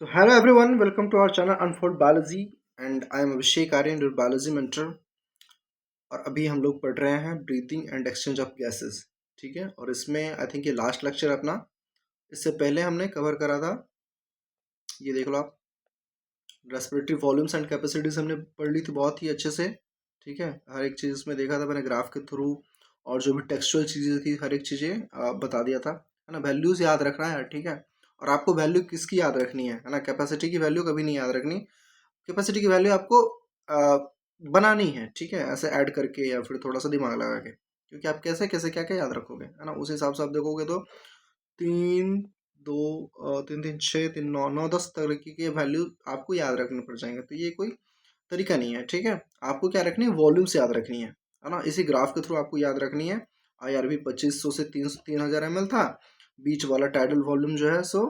So hello everyone, welcome to our channel Unfold Biology and I am Abhishek Aryan, your biology mentor। और अभी हम लोग पढ़ रहे हैं breathing and exchange of gases. ठीक है, और इसमें आई थिंक ये लास्ट लेक्चर अपना। इससे पहले हमने कवर करा था, ये देख लो आप, रेस्पिरेटरी वॉल्यूम्स एंड कैपेसिटीज हमने पढ़ ली थी बहुत ही अच्छे से। ठीक है, हर एक चीज़ इसमें देखा था मैंने ग्राफ के थ्रू, और जो भी टेक्सचुअल चीज़ें थी हर एक चीज़ें बता दिया था, है ना। वैल्यूज़ याद रखना है यार, ठीक है। और आपको वैल्यू किसकी याद रखनी है ना, कैपेसिटी की वैल्यू कभी नहीं याद रखनी। कैपेसिटी की वैल्यू आपको बनानी है, ठीक है, ऐसे ऐड करके या फिर थोड़ा सा दिमाग लगा के, क्योंकि आप कैसे कैसे क्या क्या याद रखोगे, है ना। उस हिसाब से आप देखोगे तो तीन दो तीन तीन छः तीन नौ नौ 10 तरीके के वैल्यू आपको याद रखने पड़ जाएंगे। तो ये कोई तरीका नहीं है, ठीक है। आपको क्या रखनी है, वॉल्यूम से याद रखनी है ना। इसी ग्राफ के थ्रू आपको याद रखनी है। IRV 2500 से 3000 ml था। बीच वाला टाइडल वॉल्यूम जो है सो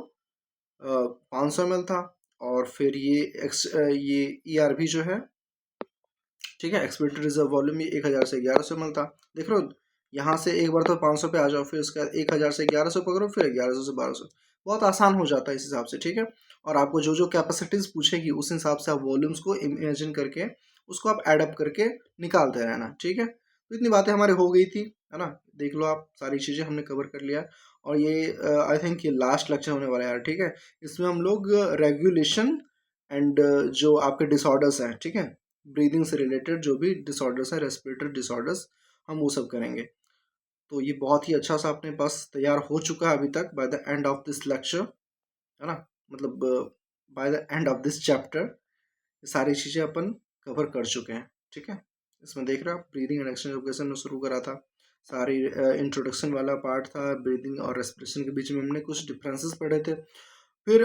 500 ml था। और फिर ये ERV जो है, ठीक है, एक्सपेक्टेड रिजर्व वॉल्यूम, ये 1000 से 1100 ml था। देख रहे हो, यहाँ से एक बार तो 500 पे आ जाओ, फिर उसके बाद 1000 से 1100 पकड़ो, फिर 1100 से 1200। बहुत आसान हो जाता है इस हिसाब से, ठीक है। और आपको जो जो कैपेसिटीज पूछेगी उस हिसाब से आप वॉल्यूम्स को इमेजिन करके उसको आप एडअप करके निकालते रहना, ठीक है। तो इतनी बातें हमारी हो गई थी, है ना। देख लो आप, सारी चीज़ें हमने कवर कर लिया। और ये आई थिंक ये लास्ट लेक्चर होने वाला है यार, ठीक है। इसमें हम लोग रेगुलेशन एंड जो आपके डिसऑर्डर्स हैं, ठीक है, ब्रीदिंग से रिलेटेड जो भी डिसऑर्डर्स हैं, रेस्पिरेटरी डिसऑर्डर्स, हम वो सब करेंगे। तो ये बहुत ही अच्छा सा अपने पास तैयार हो चुका है अभी तक, by the end of this lecture, है ना। मतलब by the end of this chapter सारी चीज़ें अपन कवर कर चुके हैं, ठीक है। इसमें देख रहे हो आप, breathing and exchange of gases में शुरू करा था, सारी इंट्रोडक्शन वाला पार्ट था। ब्रीदिंग और रेस्पिरेशन के बीच में हमने कुछ डिफरेंसेस पढ़े थे। फिर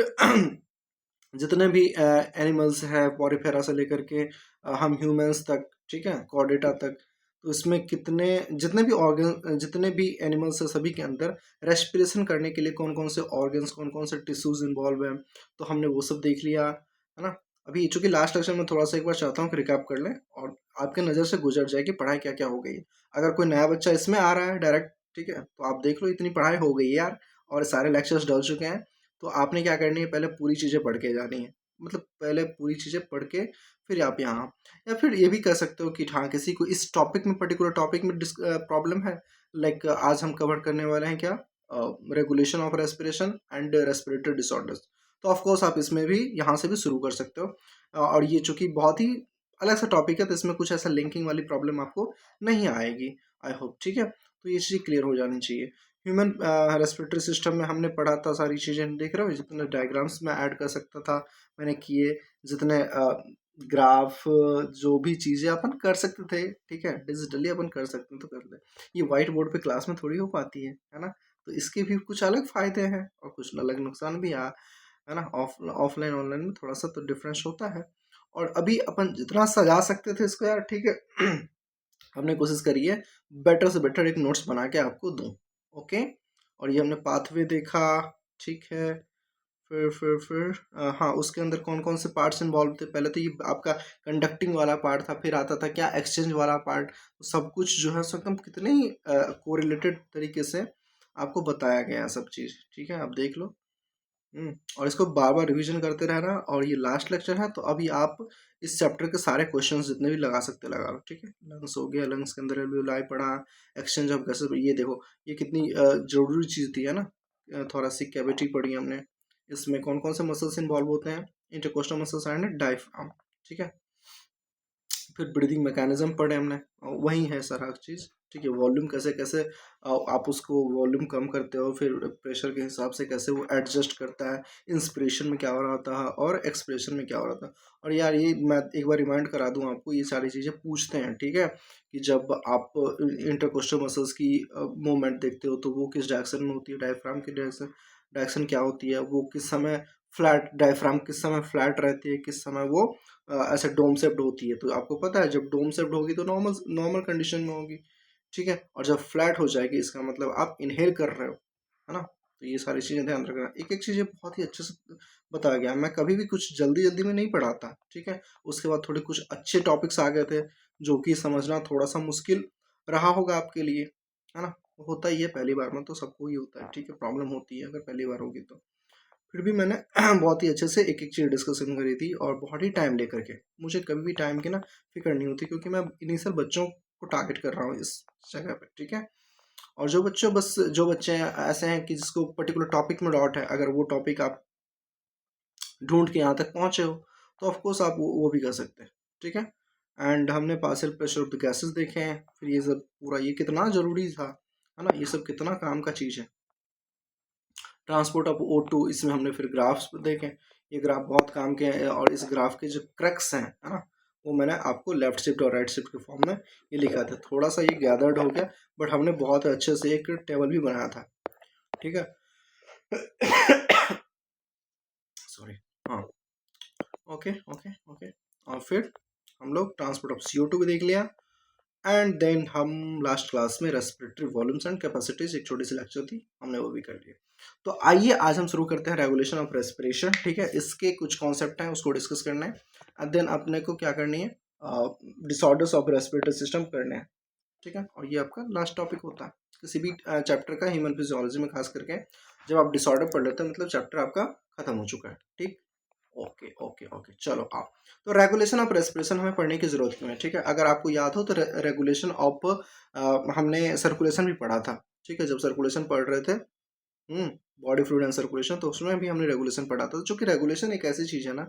जितने भी एनिमल्स हैं, पॉरीफेरा से लेकर के हम ह्यूमंस तक, ठीक है, कॉर्डेटा तक, तो इसमें कितने जितने भी ऑर्गन, जितने भी एनिमल्स हैं, सभी के अंदर रेस्पिरेशन करने के लिए कौन कौन से ऑर्गन्स, कौन कौन से टिश्यूज इन्वॉल्व हैं, तो हमने वो सब देख लिया, है ना। अभी चूंकि लास्ट लेक्चर में थोड़ा सा एक बार चाहता हूँ कि रिकैप कर लें और आपके नज़र से गुजर जाए कि पढ़ाई क्या क्या हो गई है। अगर कोई नया बच्चा इसमें आ रहा है डायरेक्ट, ठीक है, तो आप देख लो इतनी पढ़ाई हो गई है यार, और सारे लेक्चर्स डल चुके हैं। तो आपने क्या करनी है, पहले पूरी चीज़ें पढ़ के जानी है। मतलब पहले पूरी चीज़ें पढ़ के फिर आप यहाँ, या फिर ये भी कर सकते हो कि हाँ, किसी को इस टॉपिक में, पर्टिकुलर टॉपिक में प्रॉब्लम है, लाइक आज हम कवर करने वाले हैं क्या, regulation of respiration and respiratory disorders. तो ऑफ कोर्स आप इसमें भी यहाँ से भी शुरू कर सकते हो। और ये चूंकि बहुत ही अलग सा टॉपिक है, तो इसमें कुछ ऐसा लिंकिंग वाली प्रॉब्लम आपको नहीं आएगी, आई होप, ठीक है। तो ये चीज़ क्लियर हो जानी चाहिए। ह्यूमन रेस्पिरेटरी सिस्टम में हमने पढ़ा था, सारी चीज़ें देख रहे हो, जितने डायग्राम्स में ऐड कर सकता था मैंने किए, जितने ग्राफ, जो भी चीज़ें अपन कर सकते थे, ठीक है, डिजिटली अपन कर सकते हैं तो कर ले। ये वाइट बोर्ड पे क्लास में थोड़ी हो पाती है ना। तो इसके भी कुछ अलग फ़ायदे हैं और कुछ अलग नुकसान भी है ना। ऑफलाइन ऑनलाइन में थोड़ा सा तो डिफरेंस होता है। और अभी अपन जितना सजा सकते थे इसको यार, ठीक है, हमने कोशिश करी है बेटर से बेटर एक नोट्स बना के आपको दूं, ओके। और ये हमने पाथवे देखा, ठीक है। फिर हाँ, उसके अंदर कौन कौन से पार्ट्स इन्वॉल्व थे। पहले तो ये आपका कंडक्टिंग वाला पार्ट था, फिर आता था क्या, एक्सचेंज वाला पार्ट। तो सब कुछ जो है सो एकदम कितने ही कोरिलेटेड तरीके से आपको बताया गया है सब चीज़, ठीक है, आप देख लो। और इसको बार बार रिवीजन करते रहना। और ये लास्ट लेक्चर है, तो अभी आप इस चैप्टर के सारे क्वेश्चंस जितने भी लगा सकते लगा लो, ठीक है। लंग्स हो गया, लंग्स के अंदर एल्वियोलाई पढ़ा, एक्सचेंज ऑफ गैसेस, ये देखो ये कितनी जरूरी चीज़ थी, है ना। थोरेसिक कैविटी पढ़ी हमने, इसमें कौन कौन से मसल्स इन्वॉल्व होते हैं, इंटरकोस्टल मसल्स एंड डायफ्राम, ठीक है। फिर ब्रीदिंग मैकेनिज्म पढ़े हमने, वही है सारा चीज़, ठीक है। वॉल्यूम कैसे कैसे आप उसको वॉल्यूम कम करते हो, फिर प्रेशर के हिसाब से कैसे वो एडजस्ट करता है, इंस्पिरेशन में क्या हो रहा होता है और एक्सप्रेशन में क्या हो रहा था। और यार ये मैं एक बार रिमाइंड करा दूं आपको, ये सारी चीज़ें पूछते हैं, ठीक है, कि जब आप इंटरकोस्टल मसल्स की मूवमेंट देखते हो तो वो किस डायरेक्शन में होती है, डायफ्राम की डायरेक्शन डायरेक्शन क्या होती है, वो किस समय फ्लैट, डायफ्राम किस समय फ्लैट रहती है, किस समय वो ऐसे डोम शेप्ड होती है। तो आपको पता है जब डोम शेप्ड होगी तो नॉर्मल नॉर्मल कंडीशन में होगी, ठीक है। और जब फ्लैट हो जाएगी इसका मतलब आप इनहेल कर रहे हो, है ना। तो ये सारी चीज़ें ध्यान रखना, एक एक चीज़ें बहुत ही अच्छे से बताया गया। मैं कभी भी कुछ जल्दी जल्दी में नहीं पढ़ाता, ठीक है। उसके बाद थोड़े कुछ अच्छे टॉपिक्स आ गए थे जो कि समझना थोड़ा सा मुश्किल रहा होगा आपके लिए, है ना। होता ही है, पहली बार में तो सबको ही होता है, ठीक है, प्रॉब्लम होती है अगर पहली बार होगी तो। फिर भी मैंने बहुत ही अच्छे से एक एक चीज़ डिस्कशन करी थी और बहुत ही टाइम लेकर के। मुझे कभी भी टाइम की ना फिक्र नहीं होती, क्योंकि मैं इनिशियल बच्चों को टारगेट कर रहा हूँ इस जगह पे, ठीक है। और जो बच्चे ऐसे हैं कि जिसको पर्टिकुलर टॉपिक में डाउट है, अगर वो टॉपिक आप ढूंढ के यहाँ तक पहुँचे हो तो ऑफ कोर्स आप वो भी कर सकते हैं, ठीक है। एंड हमने partial pressure of the gases देखे हैं, फिर ये सब पूरा ये कितना ज़रूरी था, है ना, ये सब कितना काम का चीज़ है। ट्रांसपोर्ट ऑफ O2, इसमें हमने फिर ग्राफ्स देखे। ये ग्राफ बहुत काम के हैं, और इस ग्राफ के जो क्रक्स हैं, है ना, वो मैंने आपको लेफ्ट शिफ्ट और राइट शिफ्ट के फॉर्म में ये लिखा था। थोड़ा सा ये गैदर्ड हो गया, बट हमने बहुत अच्छे से एक टेबल भी बनाया था, ठीक है। सॉरी। हाँ, ओके ओके ओके। और फिर हम लोग ट्रांसपोर्ट ऑफ CO2 भी देख लिया। एंड देन हम लास्ट क्लास में रेस्पिरेटरी वॉल्यूम्स एंड कैपेसिटीज, एक छोटी सी लेक्चर थी, हमने वो भी कर लिया। तो आइए आज हम शुरू करते हैं रेगुलेशन ऑफ रेस्पिरेशन, ठीक है। इसके कुछ कॉन्सेप्ट हैं, उसको डिस्कस करना है। एंड देन अपने को क्या करनी है, डिसऑर्डर्स ऑफ रेस्पिरेटरी सिस्टम करने हैं, ठीक है। और ये आपका लास्ट टॉपिक होता है किसी भी चैप्टर का, ह्यूमन फिजियोलॉजी में खास करके। जब आप डिसऑर्डर पढ़ लेते हैं मतलब चैप्टर आपका खत्म हो चुका है, ठीक। ओके ओके ओके, चलो आप। तो रेगुलेशन ऑफ रेस्पिरेशन हमें पढ़ने की जरूरत क्यों है, ठीक है। अगर आपको याद हो तो रेगुलेशन ऑफ हमने सर्कुलेशन भी पढ़ा था, ठीक है, जब सर्कुलेशन पढ़ रहे थे, बॉडी फ्लूइड एंड सर्कुलेशन, तो उसमें भी हमने रेगुलेशन पढ़ा था। जो कि रेगुलेशन एक ऐसी चीज़ है ना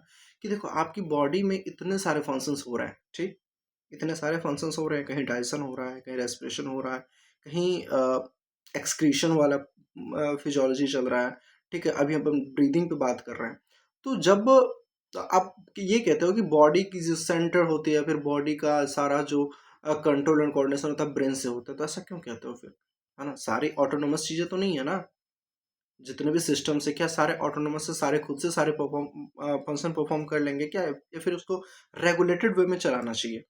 कि देखो आपकी बॉडी में इतने सारे फंक्शंस हो रहे हैं, ठीक, इतने सारे फंक्शंस हो रहे हैं, कहीं डाइजेशन हो रहा है, कहीं रेस्पिरेशन हो रहा है, कहीं एक्सक्रीशन वाला फिजियोलॉजी चल रहा है, ठीक है। अभी हम ब्रीदिंग पे बात कर रहे हैं। तो जब आप ये कहते हो कि बॉडी की जो सेंटर होती है, फिर बॉडी का सारा जो कंट्रोल एंड कोऑर्डिनेशन होता है ब्रेन से होता है, तो ऐसा क्यों कहते हो फिर, है ना। सारी ऑटोनोमस चीज़ें तो नहीं है ना, जितने भी सिस्टम से क्या सारे ऑटोनोमस से, सारे खुद से सारे फंक्शन परफॉर्म कर लेंगे क्या, या फिर उसको रेगुलेटेड वे में चलाना चाहिए।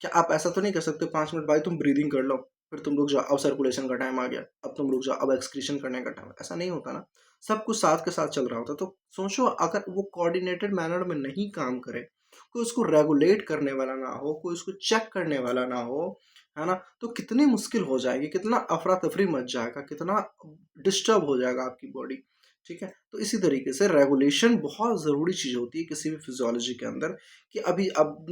क्या आप ऐसा तो नहीं कर सकते 5 मिनट बाद तुम ब्रीदिंग कर लो, फिर तुम रुक जाओ, अब सर्कुलेशन का टाइम आ गया, अब तुम रुक जाओ, अब एक्सक्रीशन करने का टाइम, ऐसा नहीं होता ना। सब कुछ साथ के साथ चल रहा होता। तो सोचो अगर वो कोऑर्डिनेटेड मैनर में नहीं काम करे, कोई उसको रेगुलेट करने वाला ना हो, कोई उसको चेक करने वाला ना हो, है ना, तो कितनी मुश्किल हो जाएगी, कितना अफरा तफरी मच जाएगा, कितना डिस्टर्ब हो जाएगा आपकी बॉडी, ठीक है। तो इसी तरीके से रेगुलेशन बहुत ज़रूरी चीज़ होती है किसी भी फिजियोलॉजी के अंदर। कि अभी अब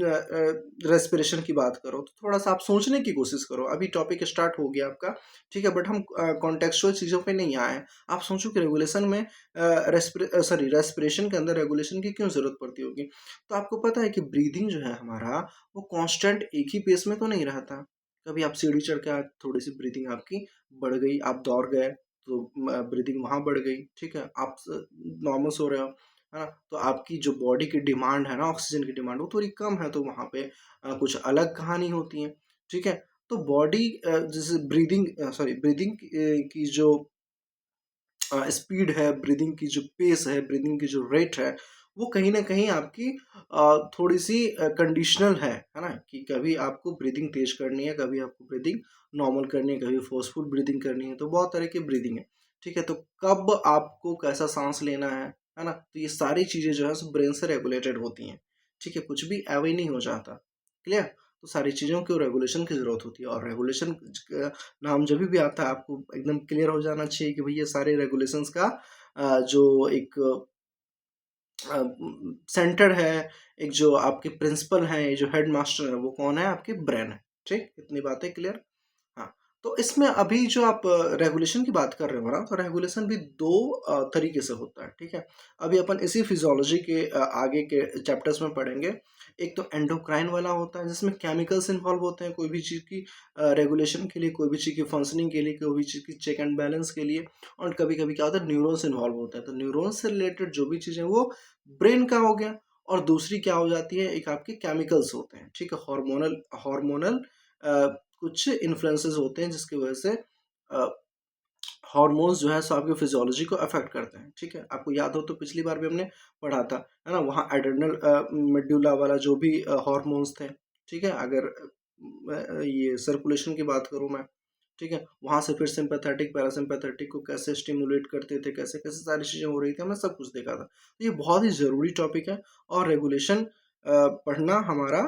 रेस्पिरेशन की बात करो तो थोड़ा सा आप सोचने की कोशिश करो। अभी टॉपिक स्टार्ट हो गया आपका, ठीक है, बट हम कॉन्टेक्चुअल चीज़ों पे नहीं आए हैं। आप सोचो कि रेगुलेशन में रेस्पिरेशन के अंदर रेगुलेशन की क्यों ज़रूरत पड़ती होगी। तो आपको पता है कि ब्रीदिंग जो है हमारा, वो कांस्टेंट एक ही पेस में तो नहीं रहता। कभी आप सीढ़ी चढ़ के थोड़ी सी ब्रीदिंग आपकी बढ़ गई, आप दौड़ गए तो ब्रीदिंग वहाँ बढ़ गई, ठीक है। आप नॉर्मल सो रहे हो, है ना, तो आपकी जो बॉडी की डिमांड है ना, ऑक्सीजन की डिमांड, वो थोड़ी कम है, तो वहाँ पे कुछ अलग कहानी होती है, ठीक है। तो बॉडी जैसे ब्रीदिंग की जो स्पीड है, ब्रीदिंग की जो पेस है, ब्रीदिंग की जो रेट है, वो कहीं ना कहीं आपकी थोड़ी सी कंडीशनल है ना, कि कभी आपको ब्रीदिंग तेज करनी है, कभी आपको ब्रीदिंग नॉर्मल करनी है, कभी फोर्सफुल ब्रीदिंग करनी है। तो बहुत तरह की ब्रीदिंग है, ठीक है। तो कब आपको कैसा सांस लेना है ना, तो ये सारी चीज़ें जो है ब्रेन से रेगुलेटेड होती हैं, ठीक है। कुछ भी एवे नहीं हो जाता, क्लियर। तो सारी चीज़ों की रेगुलेशन की ज़रूरत होती है, और रेगुलेशन नाम जब भी आता है आपको एकदम क्लियर हो जाना चाहिए कि भई ये सारे रेगुलेशंस का जो एक सेंटर है, एक जो आपके प्रिंसिपल हैं, जो हेड मास्टर है, वो कौन है, आपके ब्रेन है, ठीक। इतनी बातें क्लियर। हाँ, तो इसमें अभी जो आप रेगुलेशन की बात कर रहे हो ना, तो रेगुलेशन भी दो तरीके से होता है, ठीक है। अभी अपन इसी फिजियोलॉजी के आगे के चैप्टर्स में पढ़ेंगे। एक तो एंडोक्राइन वाला होता है, जिसमें केमिकल्स इन्वॉल्व होते हैं कोई भी चीज़ की रेगुलेशन के लिए, कोई भी चीज़ की फंक्शनिंग के लिए, कोई भी चीज़ की चेक एंड बैलेंस के लिए। और कभी कभी क्या होता है, न्यूरॉन्स इन्वॉल्व होता है। तो न्यूरॉन्स से रिलेटेड जो भी चीज़ें, वो ब्रेन का हो गया। और दूसरी क्या हो जाती है, एक आपके केमिकल्स होते हैं, ठीक है, हार्मोनल हार्मोनल कुछ इन्फ्लुएंसेस होते हैं, जिसकी वजह से हार्मोन्स जो है सो आपकी फिजियोलॉजी को अफेक्ट करते हैं, ठीक है। आपको याद हो तो पिछली बार भी हमने पढ़ा था, है ना, वहाँ एड्रेनल मेडुला वाला जो भी हार्मोन्स थे, ठीक है। अगर ये सर्कुलेशन की बात करूँ मैं, ठीक है, वहाँ से फिर सिंपैथेटिक पैरासिम्पैथेटिक को कैसे स्टिमुलेट करते थे, कैसे कैसे सारी चीज़ें हो रही थी, हमने सब कुछ देखा था। तो ये बहुत ही ज़रूरी टॉपिक है, और रेगुलेशन पढ़ना हमारा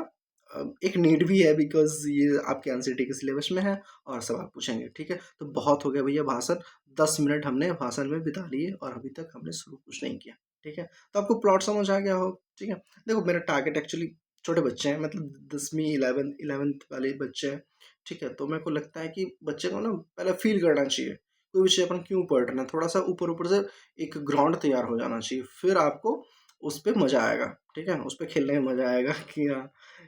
एक नीड भी है, बिकॉज ये आपके एनसीटी के सिलेबस में है और सवाल पूछेंगे। ठीक है, तो बहुत हो गया भैया भाषण, 10 मिनट हमने भाषण में बिता लिए और अभी तक हमने शुरू कुछ नहीं किया। ठीक है, तो आपको प्लॉट समझ आ गया हो। ठीक है, देखो मेरा टारगेट एक्चुअली छोटे बच्चे हैं, मतलब 10वीं 11th वाले बच्चे हैं। ठीक है, तो मेरे को लगता है कि बच्चे को ना पहले फील करना चाहिए कोई विषय अपन क्यों पढ़ रहे हैं, थोड़ा सा ऊपर ऊपर से एक ग्राउंड तैयार हो जाना चाहिए, फिर आपको उस पर मजा आएगा। ठीक है, उस पर खेलने में मजा आएगा कि हाँ,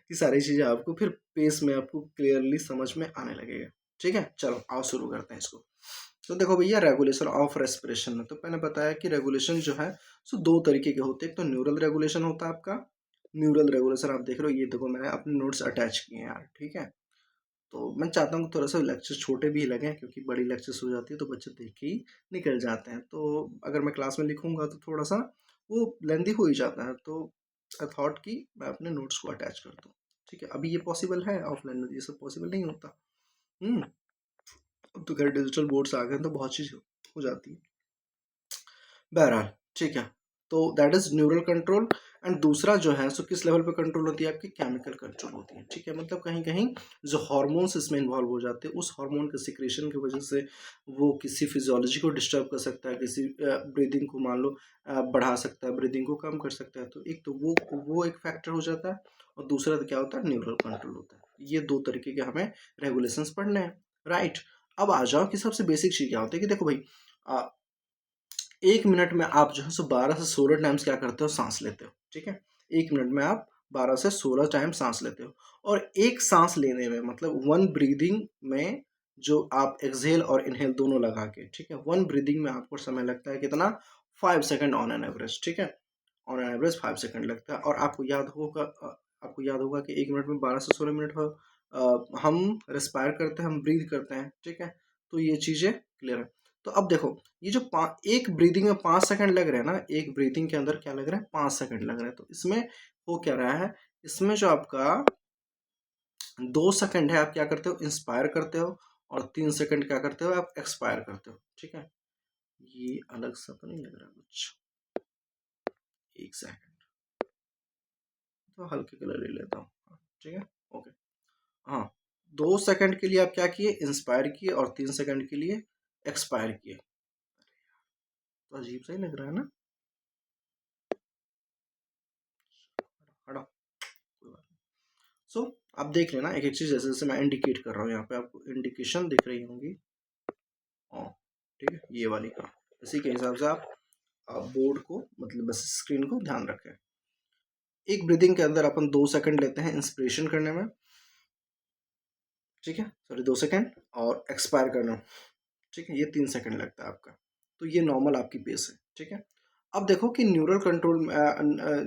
कि सारी चीज़ें आपको फिर पेस में आपको क्लियरली समझ में आने लगेगा। ठीक है, चलो आओ शुरू करते हैं इसको। तो देखो भैया, रेगुलेशन ऑफ रेस्पिरेशन में तो मैंने बताया कि रेगुलेशन जो है सो दो तरीके के होते हैं। एक तो न्यूरल रेगुलेशन होता है आपका, न्यूरल रेगुलेशन आप देख रहे हो, ये देखो मैंने अपने नोट्स अटैच किए हैं यार। ठीक है, तो मैं चाहता हूँ कि थोड़ा सा लेक्चर छोटे भी लगे, क्योंकि बड़ी लेक्चर्स हो जाती है तो बच्चे देख के ही निकल जाते हैं। तो अगर मैं क्लास में लिखूंगा तो थोड़ा सा वो लेंदी हो ही जाता है, तो आई थॉट कि मैं अपने नोट्स को अटैच कर दूँ। ठीक है, अभी ये पॉसिबल है, ऑफलाइन में ये सब पॉसिबल नहीं होता। हम्म, अब तो खैर डिजिटल बोर्ड्स आ गए हैं तो बहुत चीज़ हो जाती है। बहरहाल, ठीक है, तो that is neural control. And दूसरा जो है सो किस लेवल पे कंट्रोल होती है, आपकी केमिकल कंट्रोल होती है। ठीक है, मतलब कहीं कहीं जो हार्मोन्स इसमें इन्वॉल्व हो जाते हैं, उस हार्मोन के सिक्रेशन की वजह से वो किसी फिजियोलॉजी को डिस्टर्ब कर सकता है, किसी ब्रीदिंग को मान लो बढ़ा सकता है, ब्रीदिंग को कम कर सकता है। तो एक तो वो एक फैक्टर हो जाता है, और दूसरा तो क्या होता है, न्यूरल कंट्रोल होता है। ये दो तरीके के हमें रेगुलेशंस पढ़ने हैं। राइट, अब आ जाओ कि सबसे बेसिक चीज़ क्या होती है कि देखो भाई, 1 मिनट में आप जो है सो 12 से 16 टाइम्स क्या करते हो, सांस लेते हो। ठीक है, 1 मिनट में आप 12 से 16 टाइम सांस लेते हो, और एक सांस लेने में मतलब वन ब्रीदिंग में जो आप एक्सहेल और इनहेल दोनों लगा के, ठीक है, वन ब्रीदिंग में आपको समय लगता है कितना, 5 सेकंड ऑन एन एवरेज। ठीक है, ऑन एन एवरेज 5 सेकंड लगता है। और आपको याद होगा कि 1 मिनट में 12 से 16 मिनट हम रिस्पायर करते हैं, हम ब्रीद करते हैं। ठीक है, तो ये चीज़ें क्लियर है। तो अब देखो, ये जो एक ब्रीदिंग में 5 सेकंड लग रहे हैं ना, एक ब्रीदिंग के अंदर क्या लग रहा है, 5 सेकंड लग रहा है। तो इसमें हो क्या रहा है, इसमें जो आपका 2 सेकंड है, आप क्या करते हो, इंस्पायर करते हो, और 3 सेकंड क्या करते हो, आप एक्सपायर करते हो। ठीक है, ये अलग सा तो नहीं लग रहा कुछ, 1 सेकंड तो हल्के कलर ले लेता हूँ। ठीक है, ओके, हाँ, 2 सेकंड के लिए आप क्या किए, इंस्पायर किए, और 3 सेकंड के लिए एक्सपायर किए। तो अजीब सा ही लग रहा है ना, हटाओ, कोई बात नहीं। सो आप देख लेना एक एक चीज, जैसे जैसे मैं इंडिकेट कर रहा हूँ, यहाँ पे आपको इंडिकेशन दिख रही होंगी। हाँ, ठीक है, ये वाली, हाँ, इसी के हिसाब से आप बोर्ड को मतलब बस स्क्रीन को ध्यान रखें। एक ब्रीदिंग के अंदर अपन 2 सेकंड लेते हैं इंस्पिरेशन करने में। ठीक है, सॉरी, 2 सेकंड, और एक्सपायर करना। ठीक है, ये 3 सेकंड लगता है आपका। तो ये नॉर्मल आपकी पेस है। ठीक है, अब देखो कि न्यूरल कंट्रोल,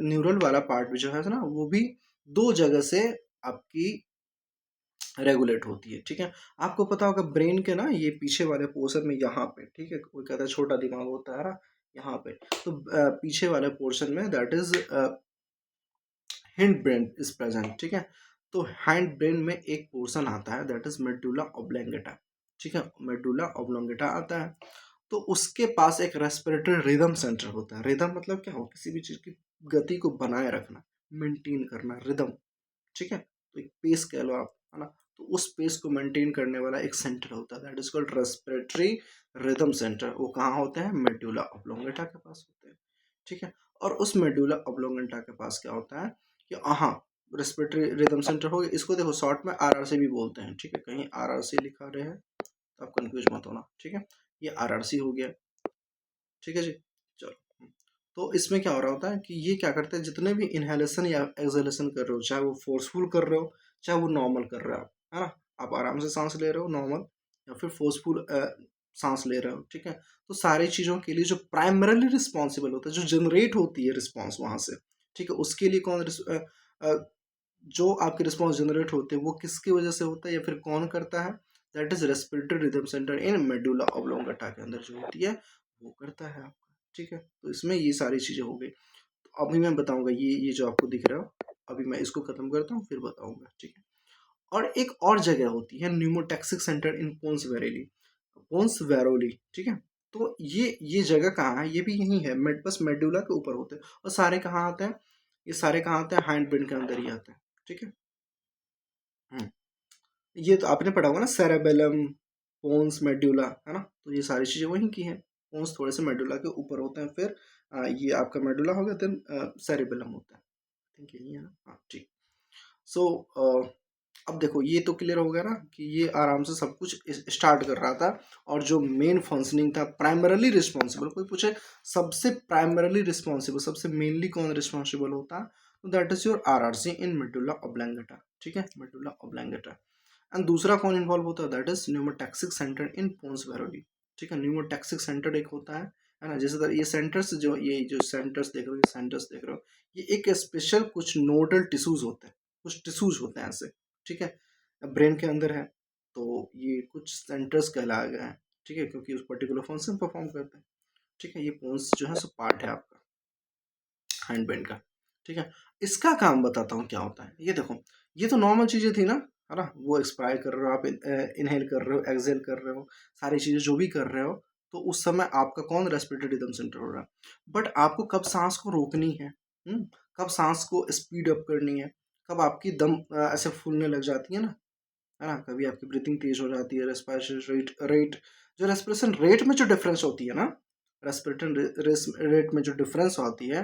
न्यूरल वाला पार्ट भी जो है ना, वो भी दो जगह से आपकी रेगुलेट होती है। ठीक है, आपको पता होगा ब्रेन के ना ये पीछे वाले पोर्शन में, यहाँ पे, ठीक है, कोई कहता है छोटा दिमाग होता है ना, यहाँ पे, तो पीछे वाले पोर्शन में that is hind brain is present. ठीक है, तो हैंड ब्रेन में एक पोर्शन आता है दैट इज मेडुला ऑब्लंगेटा। ठीक है, मेडुला ऑब्लंगेटा आता है, तो उसके पास एक रेस्पिरेटरी रिदम सेंटर होता है। रिदम मतलब क्या हो, किसी भी चीज की गति को बनाए रखना, मेंटेन करना, रिदम। ठीक है, तो एक पेस कह लो आप, है ना, तो उस पेस को मेंटेन करने वाला एक सेंटर होता है that is called respiratory rhythm centre. वो कहाँ होते हैं, मेडुला ऑब्लोंगेटा के पास होते हैं। ठीक है, और उस मेडुला ऑब्लोंगेटा के पास क्या होता है कि हाँ, रेस्पिरेटरी रिदम सेंटर हो गया, इसको देखो शॉर्ट में आरआरसी भी बोलते हैं। ठीक है, कहीं आरआरसी लिखा रहे हैं तो आप कंफ्यूज मत होना। ठीक है, ये आरआरसी हो गया। ठीक है जी, चलो। तो इसमें क्या हो रहा होता है कि ये क्या करते हैं, जितने भी इनहेलेशन या एक्सहेलेशन कर रहे हो, चाहे वो फोर्सफुल कर रहे हो, चाहे वो नॉर्मल कर रहे हो आप, है ना, आप आराम से सांस ले रहे हो नॉर्मल, या फिर फोर्सफुल सांस ले रहे हो। ठीक है, तो सारी चीज़ों के लिए जो प्राइमरली रिस्पॉन्सिबल होता है, जो जनरेट होती है रिस्पॉन्स वहाँ से, ठीक है, उसके लिए जो आपके रिस्पॉन्स जनरेट होते हैं वो किसकी वजह से होता है, या फिर कौन करता है, that is respiratory rhythm centre in medulla oblongata के अंदर जो होती है, वो करता है आपका। ठीक है, तो इसमें ये सारी चीज़ें हो गई। तो अभी मैं बताऊंगा, ये जो आपको दिख रहा है, अभी मैं इसको खत्म करता हूँ फिर बताऊंगा। ठीक है, और एक और जगह होती है न्यूमोटैक्सिक सेंटर इन पोन्स वेरेली, पोन्स वेरोली। ठीक है, तो ये जगह कहाँ है, ये भी यही है, बस मेडुला के ऊपर होते हैं। और सारे कहाँ आते हैं, ये सारे कहाँ आते हैं, हैंड ब्रेन के अंदर ही आते हैं। ठीक है, हम्म, ये तो आपने पढ़ा होगा ना, सेरेबेलम, पोन्स, मेड्यूला, है ना, तो ये सारी चीजें वहीं की हैं। पोन्स थोड़े से मेडुला के ऊपर होते हैं, फिर ये आपका मेडुला हो गया, देन सेरेबेलम होता है। थिंक यही है ना, हाँ ठीक। सो अब देखो ये तो क्लियर हो गया ना कि ये आराम से सब कुछ स्टार्ट कर रहा था, और जो मेन फंक्शनिंग था, प्राइमरली रिस्पॉन्सिबल, कोई पूछे सबसे प्राइमरली रिस्पॉन्सिबल, सबसे मेनली कौन रिस्पॉन्सिबल होता, तो that is your RRC in medulla oblongata, ठीक है, मेडुला ऑब्लंगेटा। एंड दूसरा कौन इन्वॉल्व होता है, that is pneumotaxic centre in pons varolii, ठीक है, न्यूमोटैक्सिक सेंटर एक होता है ना, जैसे ये सेंटर्स, जो ये जो सेंटर्स देख रहे हो, ये सेंटर्स देख रहे हो, ये एक स्पेशल कुछ नोडल टिश्यूज होते हैं, कुछ टिश्यूज होते हैं ऐसे, ठीक है, ब्रेन के अंदर है, तो ये कुछ सेंटर्स कहलाया गया है, ठीक है, क्योंकि उस पर्टिकुलर फंक्शन परफॉर्म करते हैं, ठीक है, ये पोन्स जो है सो पार्ट है आपका हैंड बैंड का, ठीक है। इसका काम बताता हूँ क्या होता है, ये देखो, ये तो नॉर्मल चीज़ें थी ना, है ना, वो एक्सपायर कर रहे हो आप, इनहेल कर रहे हो, एक्सहेल कर रहे हो, सारी चीज़ें जो भी कर रहे हो, तो उस समय आपका कौन रेस्पिरेटरी रिदम सेंटर हो रहा है, बट आपको कब सांस को रोकनी है, कब सांस को स्पीड अप करनी है, कब आपकी दम ऐसे फूलने लग जाती है ना, कभी आपकी ब्रीथिंग तेज हो जाती है, रेस्पिरेशन रेट जो रेस्पिरेशन रेट में जो डिफरेंस होती है ना, रेस्पिरेटरी रेट में जो डिफरेंस होती है,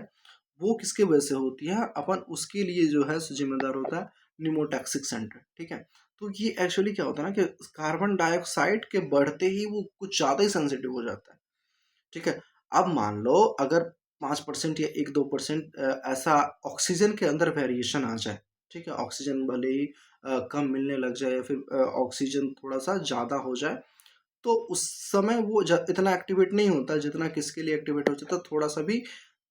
वो किसके वजह से होती है, अपन उसके लिए जो है जिम्मेदार होता है निमोटैक्सिक सेंटर, ठीक है। तो ये एक्चुअली क्या होता है ना कि कार्बन डाइऑक्साइड के बढ़ते ही वो कुछ ज़्यादा ही सेंसिटिव हो जाता है, ठीक है। अब मान लो अगर 5% या 1-2% ऐसा ऑक्सीजन के अंदर वेरिएशन आ जाए, ठीक है, ऑक्सीजन भले ही कम मिलने लग जाए, या फिर ऑक्सीजन थोड़ा सा ज़्यादा हो जाए, तो उस समय वो इतना एक्टिवेट नहीं होता जितना किसके लिए एक्टिवेट हो जाता है, थोड़ा सा भी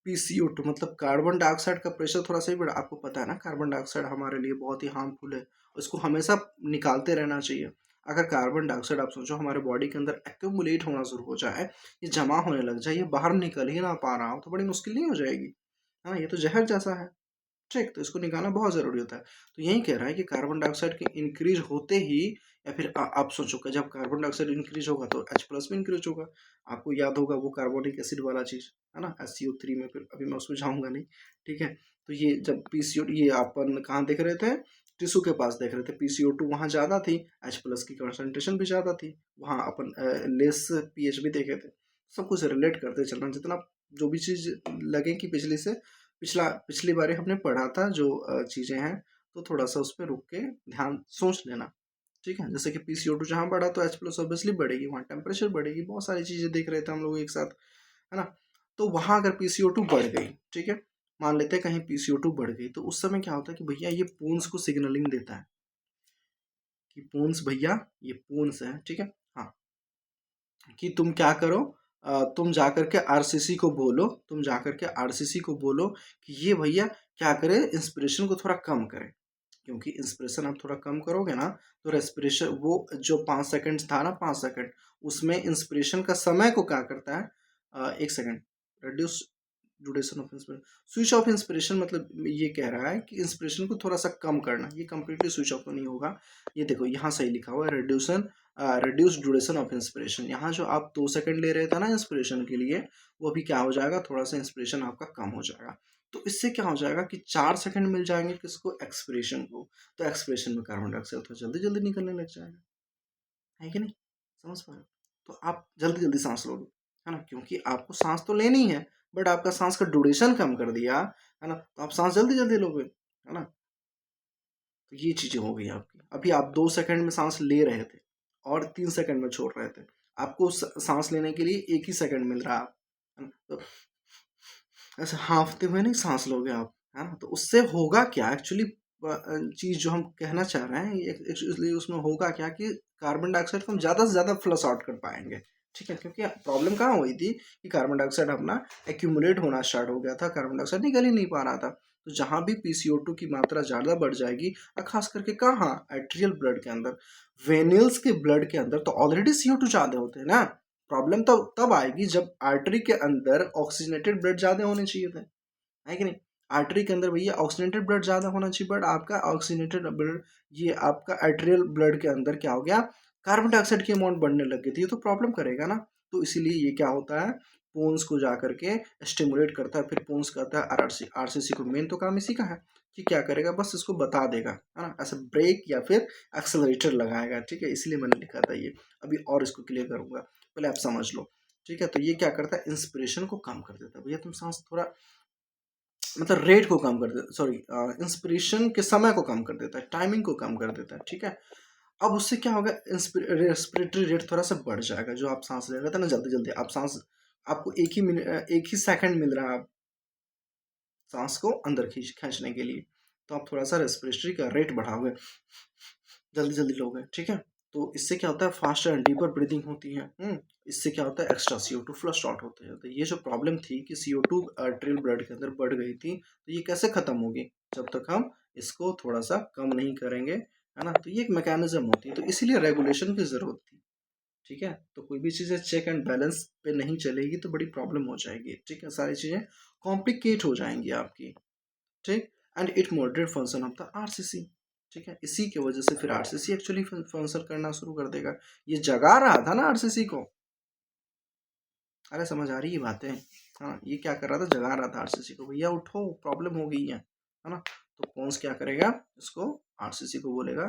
PCO2 मतलब कार्बन डाइऑक्साइड का प्रेशर थोड़ा सा ही बढ़ा, आपको पता है ना कार्बन डाइऑक्साइड हमारे लिए बहुत ही हार्मफुल है, उसको हमेशा निकालते रहना चाहिए। अगर कार्बन डाइऑक्साइड आप सोचो हमारे बॉडी के अंदर एक्यूमुलेट होना शुरू हो जाए, ये जमा होने लग जाए, ये बाहर निकल ही ना पा रहा हो, तो बड़ी मुश्किल नहीं हो जाएगी, हाँ, ये तो जहर जैसा है, ठीक, तो इसको निकालना बहुत ज़रूरी होता है। तो यही कह रहा है कि कार्बन डाइऑक्साइड के इंक्रीज होते ही, या फिर आप सोचो कि जब कार्बन डाइऑक्साइड इंक्रीज होगा तो H+ भी इंक्रीज होगा। आपको याद होगा वो कार्बोनिक एसिड वाला चीज़, है ना, SCO3 में, फिर अभी मैं उसमें जाऊँगा नहीं, ठीक है। तो ये जब PCO, ये अपन कहाँ देख रहे थे, टिश्यू के पास देख रहे थे, PCO2 वहाँ ज़्यादा थी, H+ की कंसंट्रेशन भी ज़्यादा थी, वहाँ अपन लेस पीएच भी देखे थे। सब कुछ रिलेट करते चलना, जितना जो भी चीज़ लगे कि पिछले से पिछली बारी हमने पढ़ा था जो चीज़ें हैं, तो थोड़ा सा उस पर रुक के ध्यान सोच लेना, ठीक है। जैसे कि PCO2 जहाँ बढ़ा तो H+ ऑब्वियसली बढ़ेगी, वहाँ टेम्परेचर बढ़ेगी, बहुत सारी चीज़ें देख रहे थे हम लोग एक साथ, है ना। तो वहाँ अगर PCO2 बढ़ गई, ठीक है, मान लेते हैं कहीं PCO2 बढ़ गई, तो उस समय क्या होता है कि भैया ये पूंस को सिग्नलिंग देता है कि पूंस भैया, ये पूंस है, ठीक है, हाँ, कि तुम क्या करो, तुम जाकर के आरसीसी को बोलो, तुम जाकर के आरसीसी को बोलो कि ये भैया क्या करे, इंस्पिरेशन को थोड़ा कम करे, क्योंकि इंस्पिरेशन आप थोड़ा कम करोगे ना, तो रेस्पिरेशन वो जो 5 सेकंड था ना, 5 सेकंड, उसमें इंस्पिरेशन का समय को क्या करता है, 1 second, reduce duration of inspiration, switch off inspiration, मतलब ये कह रहा है कि इंस्पिरेशन को थोड़ा सा कम करना, ये कंप्लीटली स्विच ऑफ तो नहीं होगा। ये देखो यहाँ सही लिखा हुआ है, रिड्यूस ड्यूरेशन ऑफ इंस्पिरेशन, यहाँ जो आप 2 सेकंड ले रहे थे ना इंस्पिरेशन के लिए, वो अभी क्या हो जाएगा, थोड़ा सा इंस्पिरेशन आपका कम हो जाएगा। तो इससे क्या हो जाएगा कि 4 सेकंड मिल जाएंगे किसको, एक्सपिरेशन को, तो एक्सपिरेशन में कार्बन डाइऑक्साइड थोड़ा जल्दी जल्दी निकलने लग जाएगा, है कि नहीं, समझ पा रहे हो, तो आप जल्दी जल्दी सांस लोगे, है ना, क्योंकि आपको सांस तो लेनी है, बट आपका सांस का ड्यूरेशन कम कर दिया, है ना, तो आप सांस जल्दी जल्दी लोगे, है ना। तो ये चीजें हो गई आपकी, अभी आप 2 सेकंड में सांस ले रहे थे और 3 सेकंड में छोड़ रहे थे, आपको सांस लेने के लिए 1 ही सेकंड मिल रहा है ना, तो ऐसे हाँफते हुए नहीं सांस लोगे आप, है ना, तो उससे होगा क्या एक्चुअली, चीज जो हम कहना चाह रहे हैं एक्चुअली उसमें होगा क्या कि कार्बन डाइऑक्साइड को हम ज्यादा से ज्यादा फ्लश आउट कर पाएंगे, ठीक है, क्योंकि प्रॉब्लम कहाँ हुई थी कि कार्बन डाइऑक्साइड अपना एक्यूमुलेट होना स्टार्ट हो गया था, कार्बन डाइऑक्साइड निकल ही नहीं पा रहा था। तो जहां भी PCO2 की मात्रा ज्यादा बढ़ जाएगी, और खास करके कहाँ, एट्रियल ब्लड के अंदर, वेनिल्स के ब्लड के अंदर तो ऑलरेडी CO2 ज्यादा होते हैं ना, प्रॉब्लम तो तब आएगी जब आर्टरी के अंदर ऑक्सीजनेटेड ब्लड ज्यादा होने चाहिए थे, है कि नहीं। आर्टरी के अंदर भैया ऑक्सीजनेटेड ब्लड ज्यादा होना चाहिए, बट आपका ऑक्सीजनेटेड ब्लड, ये आपका आर्टेरियल ब्लड के अंदर क्या हो गया, कार्बन डाइऑक्साइड की अमाउंट बढ़ने लग गई थी, ये तो प्रॉब्लम करेगा ना। तो इसीलिए ये क्या होता है पोन्स को जा करके स्टिमुलेट करता है, फिर पोन्स करता है आरआरसी। आरसीसी को मेन तो काम इसी का है कि क्या करेगा, बस इसको बता देगा, है ना, ऐसे ब्रेक या फिर एक्सेलरेटर लगाएगा, ठीक है, इसलिए मैंने लिखा था ये। अभी और इसको क्लियर करूंगा, पहले आप समझ लो, ठीक है। तो ये क्या करता है, इंस्पिरेशन को कम कर देता है। भैया तुम सांस थोड़ा, मतलब रेट को कम कर देता, सॉरी, इंस्पिरेशन के समय को कम कर देता है, टाइमिंग को कम कर देता है, ठीक है। अब उससे क्या होगा, रेस्पिरेटरी रेट थोड़ा सा बढ़ जाएगा, जो आप सांस ले रहे थे ना जल्दी जल्दी, आप सांस, आपको एक ही सेकंड मिल रहा है सांस को अंदर खींचने के लिए, तो आप थोड़ा सा रेस्पिरेटरी का रेट बढ़ाओगे, जल्दी जल्दी लोगे, ठीक है। तो इससे क्या होता है, फास्टर एंड डीपर ब्रीदिंग होती है। इससे क्या होता है, एक्स्ट्रा CO2 फ्लश आउट होते हैं। तो ये जो प्रॉब्लम थी कि CO2 आर्टरियल ब्लड के अंदर बढ़ गई थी, तो ये कैसे खत्म होगी, जब तक हम इसको थोड़ा सा कम नहीं करेंगे, है ना। तो ये एक मैकेनिज्म होती है, तो इसीलिए रेगुलेशन की जरूरत थी, ठीक है। तो कोई भी चीज़ें चेक एंड बैलेंस पे नहीं चलेगी तो बड़ी प्रॉब्लम हो जाएगी, ठीक है, सारी चीज़ें कॉम्प्लिकेट हो जाएंगी आपकी, ठीक। And it moderate function of the RCC, ठीक है। इसी की वजह से फिर आरसीसी एक्चुअली फंक्शन करना शुरू कर देगा। ये जगा रहा था ना आरसीसी को, अरे समझ आ रही है बातें, हाँ, ये क्या कर रहा था, जगा रहा था आरसीसी को, भैया उठो प्रॉब्लम हो गई है ना। तो कौन क्या करेगा, इसको आरसीसी को बोलेगा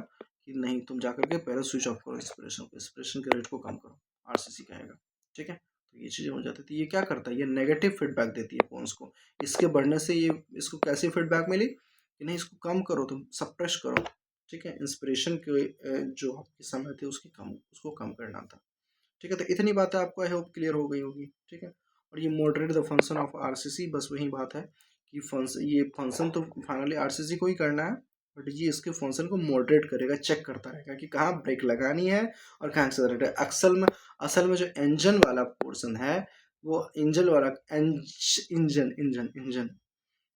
कि नहीं, तुम जाकर के पहले स्विच ऑफ करो इंस्पिरेशन के रेट को कम करो, आरसीसी कहेगा, ठीक है। तो ये चीज़ें हो जाती थी। ये क्या करता है, ये नेगेटिव फीडबैक देती है पोन्स को, इसके बढ़ने से ये, इसको कैसी फीडबैक मिली कि नहीं, इसको कम करो, तुम सप्रेस करो, ठीक है। इंस्पिरेशन के जो आपके समय थे उसकी कम, उसको कम करना था, ठीक है। तो इतनी बातें आपको आई होप क्लियर हो गई होगी, ठीक है। और ये moderate the function of RCC, बस वही बात है कि ये फंक्शन तो फाइनली आरसीसी को ही करना है, बट ये इसके फंक्शन को मॉडरेट करेगा, चेक करता रहेगा कि कहाँ ब्रेक लगानी है और कहाँ एक्सेलरेटर। असल में जो इंजन वाला पोर्शन है, वो इंजन वाला इंजन इंजन इंजन,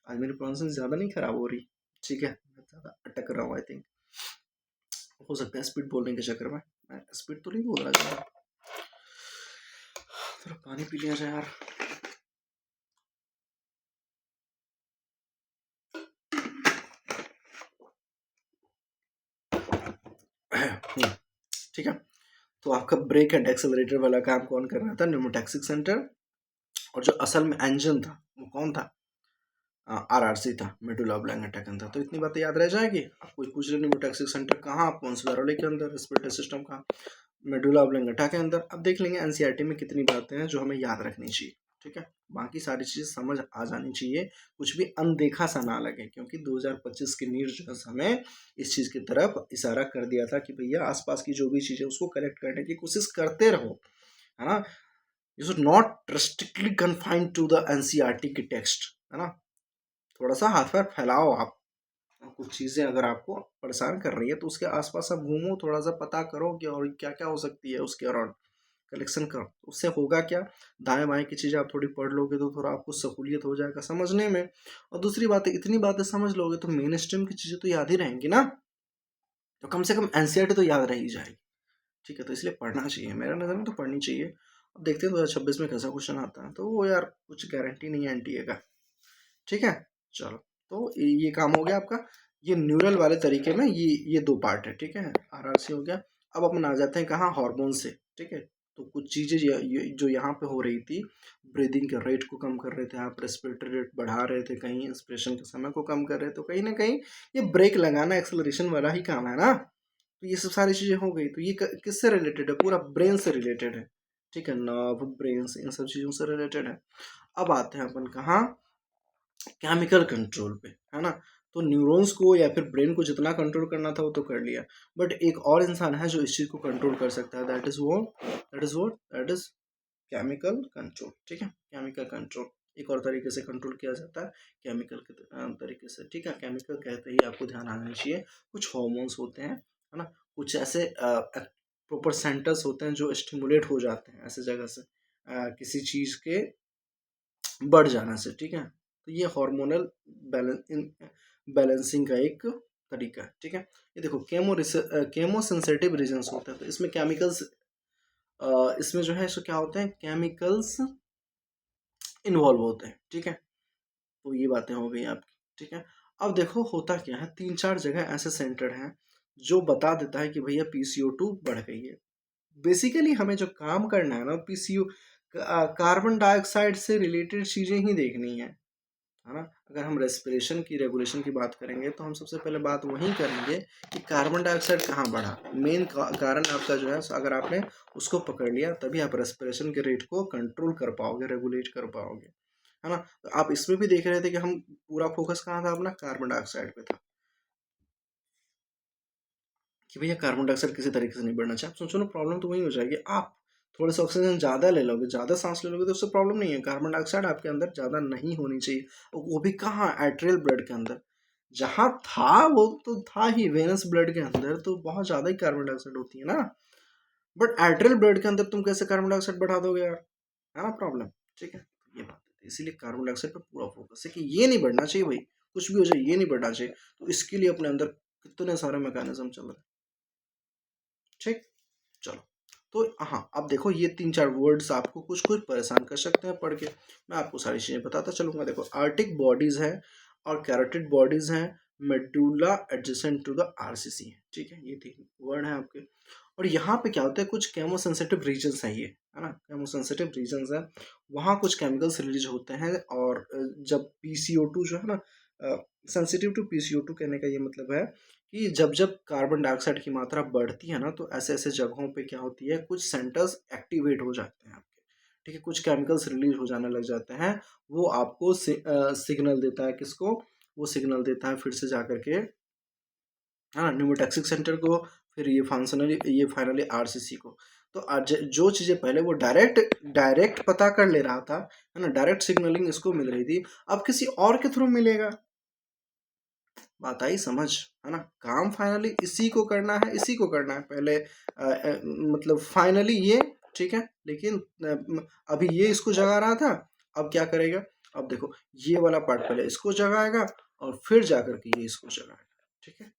आज मेरी प्रोनाउंसिएशन ज़्यादा नहीं खराब हो रही, ठीक है, ज़्यादा अटक रहा हूँ, आई थिंक हो सकता है स्पीड बोलने के चक्कर में, मैं स्पीड तो नहीं बोल रहा ज़्यादा। थोड़ा पानी पी लिया जाए यार। ठीक है। तो आपका ब्रेक एंड एक्सेलरेटर वाला काम कौन कर रहा था, न्यूमोटैक्सिक सेंटर, और जो असल में इंजन था वो कौन था, आरआरसी था, मेडुला ऑब्लांगेटा के अंदर। तो इतनी बातें याद रह जाएगी। आप कुछ पूछ रहे न्यूमोटैक्सिक सेंटर कहाँ, पोन्सवेरोले के अंदर, रेस्पिरेटरी सिस्टम कहाँ, मेडुला ऑब्लांगेटा के अंदर। अब देख लेंगे एनसीईआरटी में कितनी बातें हैं जो हमें याद रखनी चाहिए, ठीक है। बाकी सारी चीज़ें समझ आ जानी चाहिए, कुछ भी अनदेखा सा ना लगे, क्योंकि 2025 की नीड जो है हमें इस चीज़ की तरफ इशारा कर दिया था कि भैया आसपास की जो भी चीज़ें उसको कलेक्ट करने की कोशिश करते रहो, है ना। You should not restrictly confined to the NCERT की टेक्स्ट, है ना। थोड़ा सा हाथ पैर फैलाओ आप, कुछ चीज़ें अगर आपको परेशान कर रही है तो उसके आसपास आप घूमो, थोड़ा सा पता करो कि और क्या क्या हो सकती है उसके अराउंड, कलेक्शन करो। उससे होगा क्या, दाएं बाएं की चीज़ें आप थोड़ी पढ़ लोगे तो थोड़ा आपको सहूलियत हो जाएगा समझने में। और दूसरी बात है, इतनी बातें समझ लोगे तो मेन स्ट्रीम की चीज़ें तो याद ही रहेंगी ना, तो कम से कम एनसीईआरटी तो याद रह ही जाएगी, ठीक है। तो इसलिए पढ़ना चाहिए, मेरा नज़र में तो पढ़नी चाहिए। अब देखते हैं 2026 में कैसा क्वेश्चन आता है, तो वो यार कुछ गारंटी नहीं है एनटीए का, ठीक है। चलो, तो ये काम हो गया आपका, ये न्यूरल वाले तरीके में ये दो पार्ट है, ठीक है। आरआरसी हो गया। अब अपन आ जाते हैं कहाँ, हार्मोन से, ठीक है। तो कुछ चीज़ें जो यहाँ पे हो रही थी, ब्रीदिंग के रेट को कम कर रहे थे आप, रेस्पिरेटरी रेट बढ़ा रहे थे, कहीं इंस्पिरेशन के समय को कम कर रहे थे, तो कहीं ना कहीं ये ब्रेक लगाना एक्सेलरेशन वाला ही काम है ना। तो ये सब सारी चीज़ें हो गई, तो ये किससे रिलेटेड है, पूरा ब्रेन से रिलेटेड है, ठीक है, नर्व ब्रेन से, इन सब चीज़ों से रिलेटेड है। अब आते हैं अपन कहाँ, केमिकल कंट्रोल पे, है ना। तो न्यूरॉन्स को या फिर ब्रेन को जितना कंट्रोल करना था वो तो कर लिया, बट एक और इंसान है जो इस चीज़ को कंट्रोल कर सकता है, दैट इज केमिकल कंट्रोल, ठीक है। केमिकल कंट्रोल एक और तरीके से कंट्रोल किया जाता है, केमिकल के तरीके से, ठीक है। केमिकल कहते ही आपको ध्यान आना चाहिए, कुछ हॉर्मोन्स होते हैं, है ना, कुछ ऐसे प्रॉपर सेंटर्स होते हैं जो स्टिमुलेट हो जाते हैं ऐसे जगह से, किसी चीज़ के बढ़ जाने से, ठीक है। तो ये हार्मोनल बैलेंसिंग का एक तरीका है, ठीक है। ये देखो केमो सेंसिटिव रीजन्स होते हैं, तो इसमें केमिकल्स, इसमें जो है सो क्या होते हैं, केमिकल्स इन्वॉल्व होते हैं, ठीक है। तो ये बातें हो गई आपकी, ठीक है। अब देखो होता क्या है, 3-4 जगह ऐसे सेंटर हैं जो बता देता है कि भैया PCO2 बढ़ गई है। बेसिकली हमें जो काम करना है ना, पीसीओ कार्बन डाइऑक्साइड से रिलेटेड चीज़ें ही देखनी है ना। अगर हम रेस्पिरेशन की रेगुलेशन की बात करेंगे तो हम सबसे पहले बात वही करेंगे कि कार्बन डाइऑक्साइड कहाँ बढ़ा। मेन कारण आपका जो है, अगर आपने उसको पकड़ लिया तभी आप रेस्पिरेशन के रेट को कंट्रोल कर पाओगे, रेगुलेट कर पाओगे, है ना। तो आप इसमें भी देख रहे थे कि हम पूरा फोकस कहाँ था अपना, कार्बन डाइऑक्साइड पे था कि भैया कार्बन डाइऑक्साइड किसी तरीके से नहीं बढ़ना चाहिए। आप सोचो ना, प्रॉब्लम तो वही हो जाएगी। आप थोड़े से ऑक्सीजन ज़्यादा ले लोगे, ज़्यादा सांस ले लोगे तो उससे प्रॉब्लम नहीं है। कार्बन डाइऑक्साइड आपके अंदर ज़्यादा नहीं होनी चाहिए, और वो भी कहाँ, एट्रियल ब्लड के अंदर। जहाँ था वो तो था ही, वेनस ब्लड के अंदर तो बहुत ज़्यादा ही कार्बन डाइऑक्साइड होती है ना। बट एट्रियल ब्लड के अंदर तुम कैसे कार्बन डाइऑक्साइड बढ़ा दोगे यार, है ना प्रॉब्लम। ठीक है, ये बात है। इसीलिए कार्बन डाइऑक्साइड पर पूरा फोकस है कि ये नहीं बढ़ना चाहिए भाई, कुछ भी हो जाए ये नहीं बढ़ना चाहिए। तो इसके लिए अपने अंदर कितने सारे मैकेनिज्म चल रहे हैं। ठीक, चलो। तो हाँ, अब देखो ये 3-4 वर्ड्स आपको कुछ कुछ परेशान कर सकते हैं पढ़ के। मैं आपको सारी चीज़ें बताता चलूँगा। देखो, आर्टिक बॉडीज़ है और कैरोटिड बॉडीज़ हैं, medulla adjacent to the RCC है। ठीक है, ये 3 वर्ड हैं आपके। और यहाँ पे क्या होता है, कुछ केमोसेंसिटिव रीजन्स हैं ये, है ना। केमोसेंसिटिव रीजन्स हैं, वहाँ कुछ केमिकल्स रिलीज होते हैं। और जब PCO2 जो है ना, सेंसिटिव टू PCO2 कहने का ये मतलब है कि जब जब कार्बन डाइऑक्साइड की मात्रा बढ़ती है ना, तो ऐसे ऐसे जगहों पे क्या होती है, कुछ सेंटर्स एक्टिवेट हो जाते हैं आपके। ठीक है, कुछ केमिकल्स रिलीज हो जाने लग जाते हैं। वो आपको सिग्नल देता है, किसको, वो सिग्नल देता है फिर से जा करके, है ना, न्यूरोटॉक्सिक सेंटर को, फिर ये फाइनली आरसीसी को। तो जो चीज़ें पहले वो डायरेक्ट डायरेक्ट पता कर ले रहा था, है ना, डायरेक्ट सिग्नलिंग इसको मिल रही थी, अब किसी और के थ्रू मिलेगा। बात आई समझ, है ना। काम फाइनली इसी को करना है, इसी को करना है पहले, मतलब फाइनली ये। ठीक है, लेकिन अभी ये इसको जगा रहा था, अब क्या करेगा, अब देखो ये वाला पार्ट पहले इसको जगाएगा और फिर जाकर के ये इसको जगाएगा। ठीक है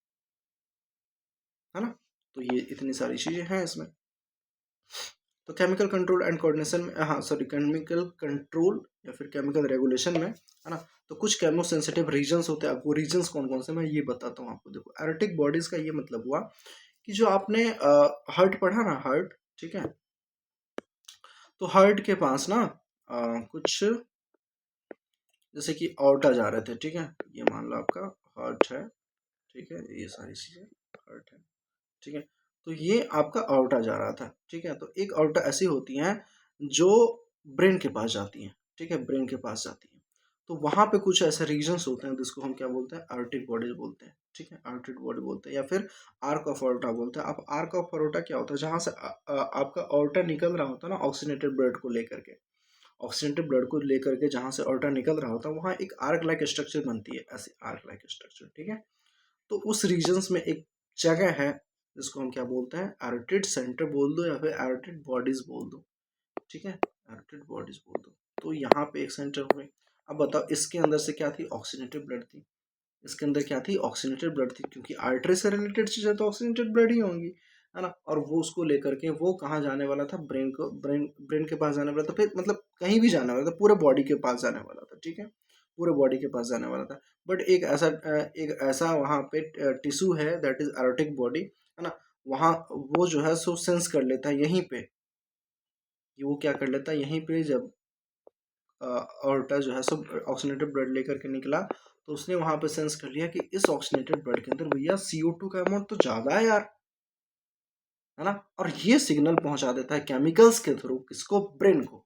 ना। तो ये इतनी सारी चीजें हैं इसमें। तो केमिकल कंट्रोल एंड कोऑर्डिनेशन में, हाँ सॉरी, केमिकल कंट्रोल या फिर केमिकल रेगुलेशन में, है ना, तो कुछ केमो सेंसिटिव रीजन्स होते हैं। आपको रीजन्स कौन कौन से, मैं ये बताता हूँ आपको। देखो, एरोटिक बॉडीज का ये मतलब हुआ कि जो आपने हार्ट पढ़ा ना, हार्ट, ठीक है, तो हार्ट के पास ना कुछ जैसे कि ऑर्टा जा रहे थे। ठीक है, ये मान लो आपका हार्ट है। ठीक है, ये सारी चीजें हार्ट है। ठीक है, तो ये आपका ऑर्टा जा रहा था। ठीक है, तो एक ऑर्टा ऐसी होती हैं जो ब्रेन के पास जाती हैं। ठीक है, ब्रेन के पास जाती हैं। तो वहाँ पे कुछ ऐसे रीजन्स होते हैं जिसको हम क्या बोलते हैं, आर्टिक बॉडीज बोलते हैं। ठीक है, आर्टिक बॉडी बोलते हैं या फिर आर्क ऑफ ऑर्टा बोलते हैं। अब आर्क ऑफ ऑर्टा क्या होता है, जहाँ से आपका ऑर्टा निकल रहा होता है ना, ऑक्सीनेटेड ब्लड को लेकर के, ऑक्सीनेटेड ब्लड को लेकर के जहाँ से ऑर्टा निकल रहा होता है, वहाँ एक आर्क लाइक स्ट्रक्चर बनती है, ऐसी आर्क लाइक स्ट्रक्चर। ठीक है, तो उस रीजन्स में एक जगह है जिसको हम क्या बोलते हैं, एरोटिड सेंटर बोल दो या फिर एरोटिड बॉडीज बोल दो। ठीक है, एरोटिड बॉडीज बोल दो। तो यहाँ पे एक सेंटर हुए। अब बताओ, इसके अंदर से क्या थी, ऑक्सीनेटेड ब्लड थी। इसके अंदर क्या थी, ऑक्सीनेटेड ब्लड थी, क्योंकि आर्टरी से रिलेटेड चीज़ें तो ऑक्सीनेटेड ब्लड ही होंगी, है ना। और वो उसको लेकर के वो कहाँ जाने वाला था, ब्रेन को, ब्रेन के पास जाने वाला था, फिर मतलब कहीं भी जाने वाला था, पूरे बॉडी के पास जाने वाला था। ठीक है, पूरे बॉडी के पास जाने वाला था। बट एक ऐसा वहाँ पे टिश्यू है, दैट इज एरोटिक बॉडी, है ना। वहाँ वो जो है सो सेंस कर लेता है यहीं पे, कि वो क्या कर लेता है यहीं पे, जब ऑर्टा जो है सब ऑक्सीनेटेड ब्लड लेकर के निकला, तो उसने वहां पे सेंस कर लिया कि इस ऑक्सीनेटेड ब्लड के अंदर भैया CO2 का अमाउंट तो ज्यादा है यार, है ना। और ये सिग्नल पहुंचा देता है केमिकल्स के थ्रू, किसको, ब्रेन को।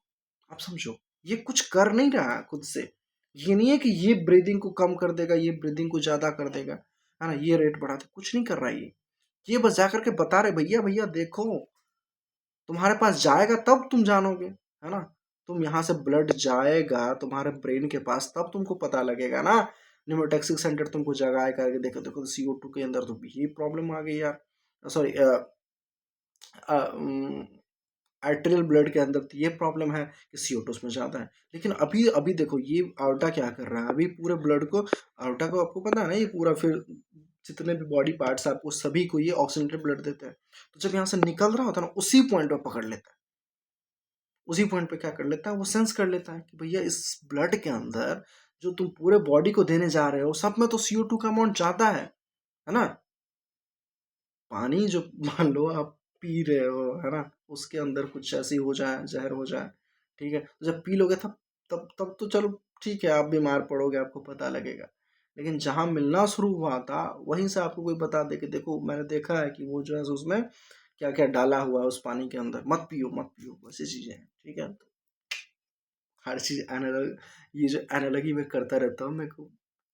आप समझो, ये कुछ कर नहीं रहा है खुद से। ये नहीं है कि ये ब्रीदिंग को कम कर देगा, ये ब्रीदिंग को ज्यादा कर देगा, है ना, ये रेट बढ़ा दे, कुछ नहीं कर रहा है ये बस जा करके बता रहे, भैया भैया देखो, तुम्हारे पास जाएगा तब तुम जानोगे, है ना। तुम यहाँ से ब्लड जाएगा तुम्हारे ब्रेन के पास, तब तुमको पता लगेगा ना। न्यूरोटॉक्सिक सेंटर तुमको जगाए करके, देखो देखो CO2 के अंदर तो ये प्रॉब्लम आ गई यार, सॉरी, आर्टेरियल ब्लड के अंदर तो ये प्रॉब्लम है कि CO2 उसमें ज़्यादा है। लेकिन अभी अभी देखो ये आउटा क्या कर रहा है, अभी पूरे ब्लड को, आउटा को आपको पता है ना, ये पूरा फिर जितने भी बॉडी पार्ट्स है आपको सभी को ये ऑक्सीनेटेड ब्लड देते हैं। तो जब यहाँ से निकल रहा होता है ना, उसी पॉइंट पर पकड़ लेता है, उसी पॉइंट पे क्या कर लेता है, वो सेंस कर लेता है कि भैया इस ब्लड के अंदर जो तुम पूरे बॉडी को देने जा रहे हो, सब में तो CO2 का अमाउंट ज्यादा है ना। पानी जो मान लो आप पी रहे हो, है ना, उसके अंदर कुछ ऐसी हो जाए, जहर हो जाए, ठीक है, तो जब पी लोगे तब तब तब तो चलो ठीक है, आप बीमार पड़ोगे, आपको पता लगेगा। लेकिन जहाँ मिलना शुरू हुआ था वहीं से आपको कोई बता दे कि देखो मैंने देखा है कि वो जो है उसमें क्या क्या डाला हुआ है उस पानी के अंदर, मत पियो मत पियो, वैसी चीजें हैं। ठीक है, हर चीज एनालॉग, ये जो एनालॉगी मैं करता रहता हूँ, मेरे को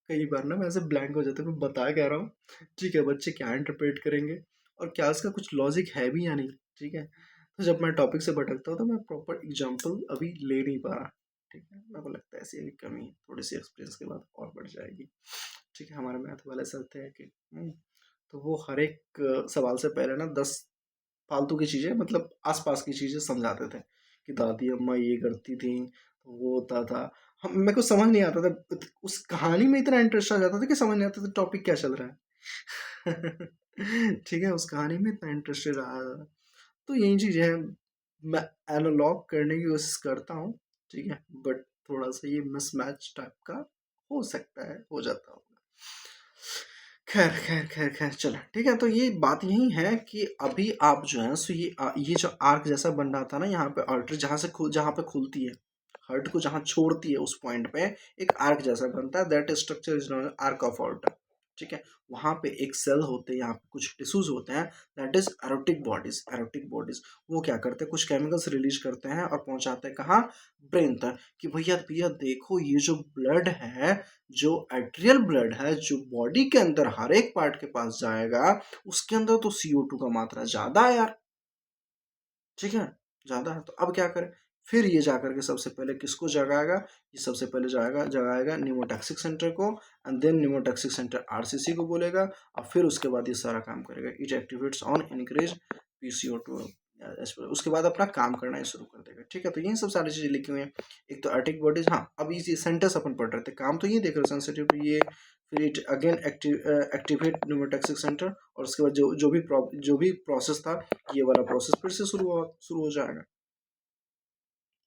कई बार ना मैं ऐसे ब्लैंक हो जाता है, मैं बता क्या रहा हूँ, ठीक है, बच्चे क्या इंटरप्रेट करेंगे और क्या उसका कुछ लॉजिक है भी या नहीं। ठीक है, तो जब मैं टॉपिक से भटकता हूँ तो मैं प्रॉपर एग्जांपल अभी ले नहीं पा रहा। ठीक है, मेरे को लगता है ऐसी एक कमी है, थोड़ी सी एक्सपीरियंस के बाद और बढ़ जाएगी। ठीक है, हमारे मैथ वाले सर थे कि तो वो हर एक सवाल से पहले ना 10 फालतू की चीजें, मतलब आसपास की चीजें समझाते थे कि दादी अम्मा ये करती थी, तो वो होता था। हम मेरे को समझ नहीं आता था, उस कहानी में इतना इंटरेस्ट आ जाता था कि समझ नहीं आता था टॉपिक क्या चल रहा है। ठीक है, उस कहानी में इतना इंटरेस्टेड रहा था। तो यही चीज है, मैं एनालॉग करने की कोशिश करता हूँ। ठीक है, बट थोड़ा सा ये मिसमैच टाइप का हो सकता है, हो जाता होगा। खैर खैर खैर खैर, चलो ठीक है। तो ये बात यही है कि अभी आप जो है सो ये जो आर्क जैसा बन रहा था ना, यहाँ पे आर्टरी जहाँ पे खुलती है, हर्ट को जहाँ छोड़ती है उस पॉइंट पे एक आर्क जैसा बनता है, that structure is known arc of art. ठीक है, वहां पे एक सेल होते हैं, यहाँ पे कुछ टिश्यूज होते हैं, that is aortic bodies. Aortic bodies वो क्या करते हैं, कुछ केमिकल्स रिलीज करते हैं और पहुंचाते हैं कहाँ, ब्रेन तक, कि भैया भैया देखो ये जो ब्लड है, जो एट्रियल ब्लड है, जो बॉडी के अंदर हर एक पार्ट के पास जाएगा, उसके अंदर तो CO2 का मात्रा ज्यादा है यार। ठीक है, ज्यादा है, तो अब क्या करें। फिर ये जाकर के सबसे पहले किसको जगाएगा, ये सबसे पहले जाएगा जगाएगा न्यूमोटैक्सिक सेंटर को, and then pneumotaxic centre RCC को बोलेगा, और फिर उसके बाद ये सारा काम करेगा। It activates on increase PCO2, उसके बाद अपना काम करना ही शुरू कर देगा। ठीक है, तो यही सब सारी चीजें लिखी हुई हैं। एक तो अर्टिक बॉडीज, हाँ अभी ये सेंटर्स अपन पढ़ रहे थे, काम तो ये देख रहे सेंसिटिव ये, फिर it again activate pneumotaxic centre, और उसके बाद जो भी प्रोसेस था, ये वाला प्रोसेस फिर से शुरू हो जाएगा।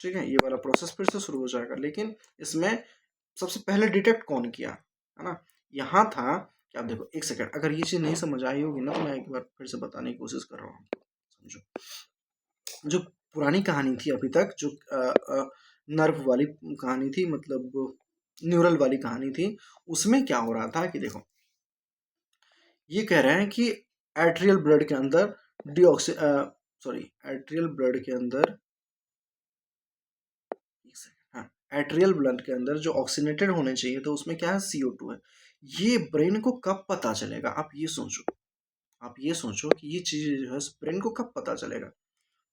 ठीक है, ये वाला प्रोसेस फिर से शुरू हो जाएगा, लेकिन इसमें सबसे पहले डिटेक्ट कौन किया, है ना, यहाँ था कि आप देखो एक सेकंड, अगर ये चीज नहीं समझ आई होगी ना तो मैं एक बार फिर से बताने की कोशिश कर रहा हूँ। समझो, जो पुरानी कहानी थी अभी तक, जो नर्व वाली कहानी थी, मतलब न्यूरल वाली कहानी थी, उसमें क्या हो रहा था कि देखो, ये कह रहे हैं कि एट्रियल ब्लड के अंदर डिऑक्सी सॉरी एट्रियल ब्लड के अंदर, हाँ, एट्रियल ब्लड के अंदर जो ऑक्सीनेटेड होने चाहिए तो उसमें क्या है, CO2 है। ये ब्रेन को कब पता चलेगा, आप ये सोचो, आप ये सोचो कि ये चीज जो है ब्रेन को कब पता चलेगा।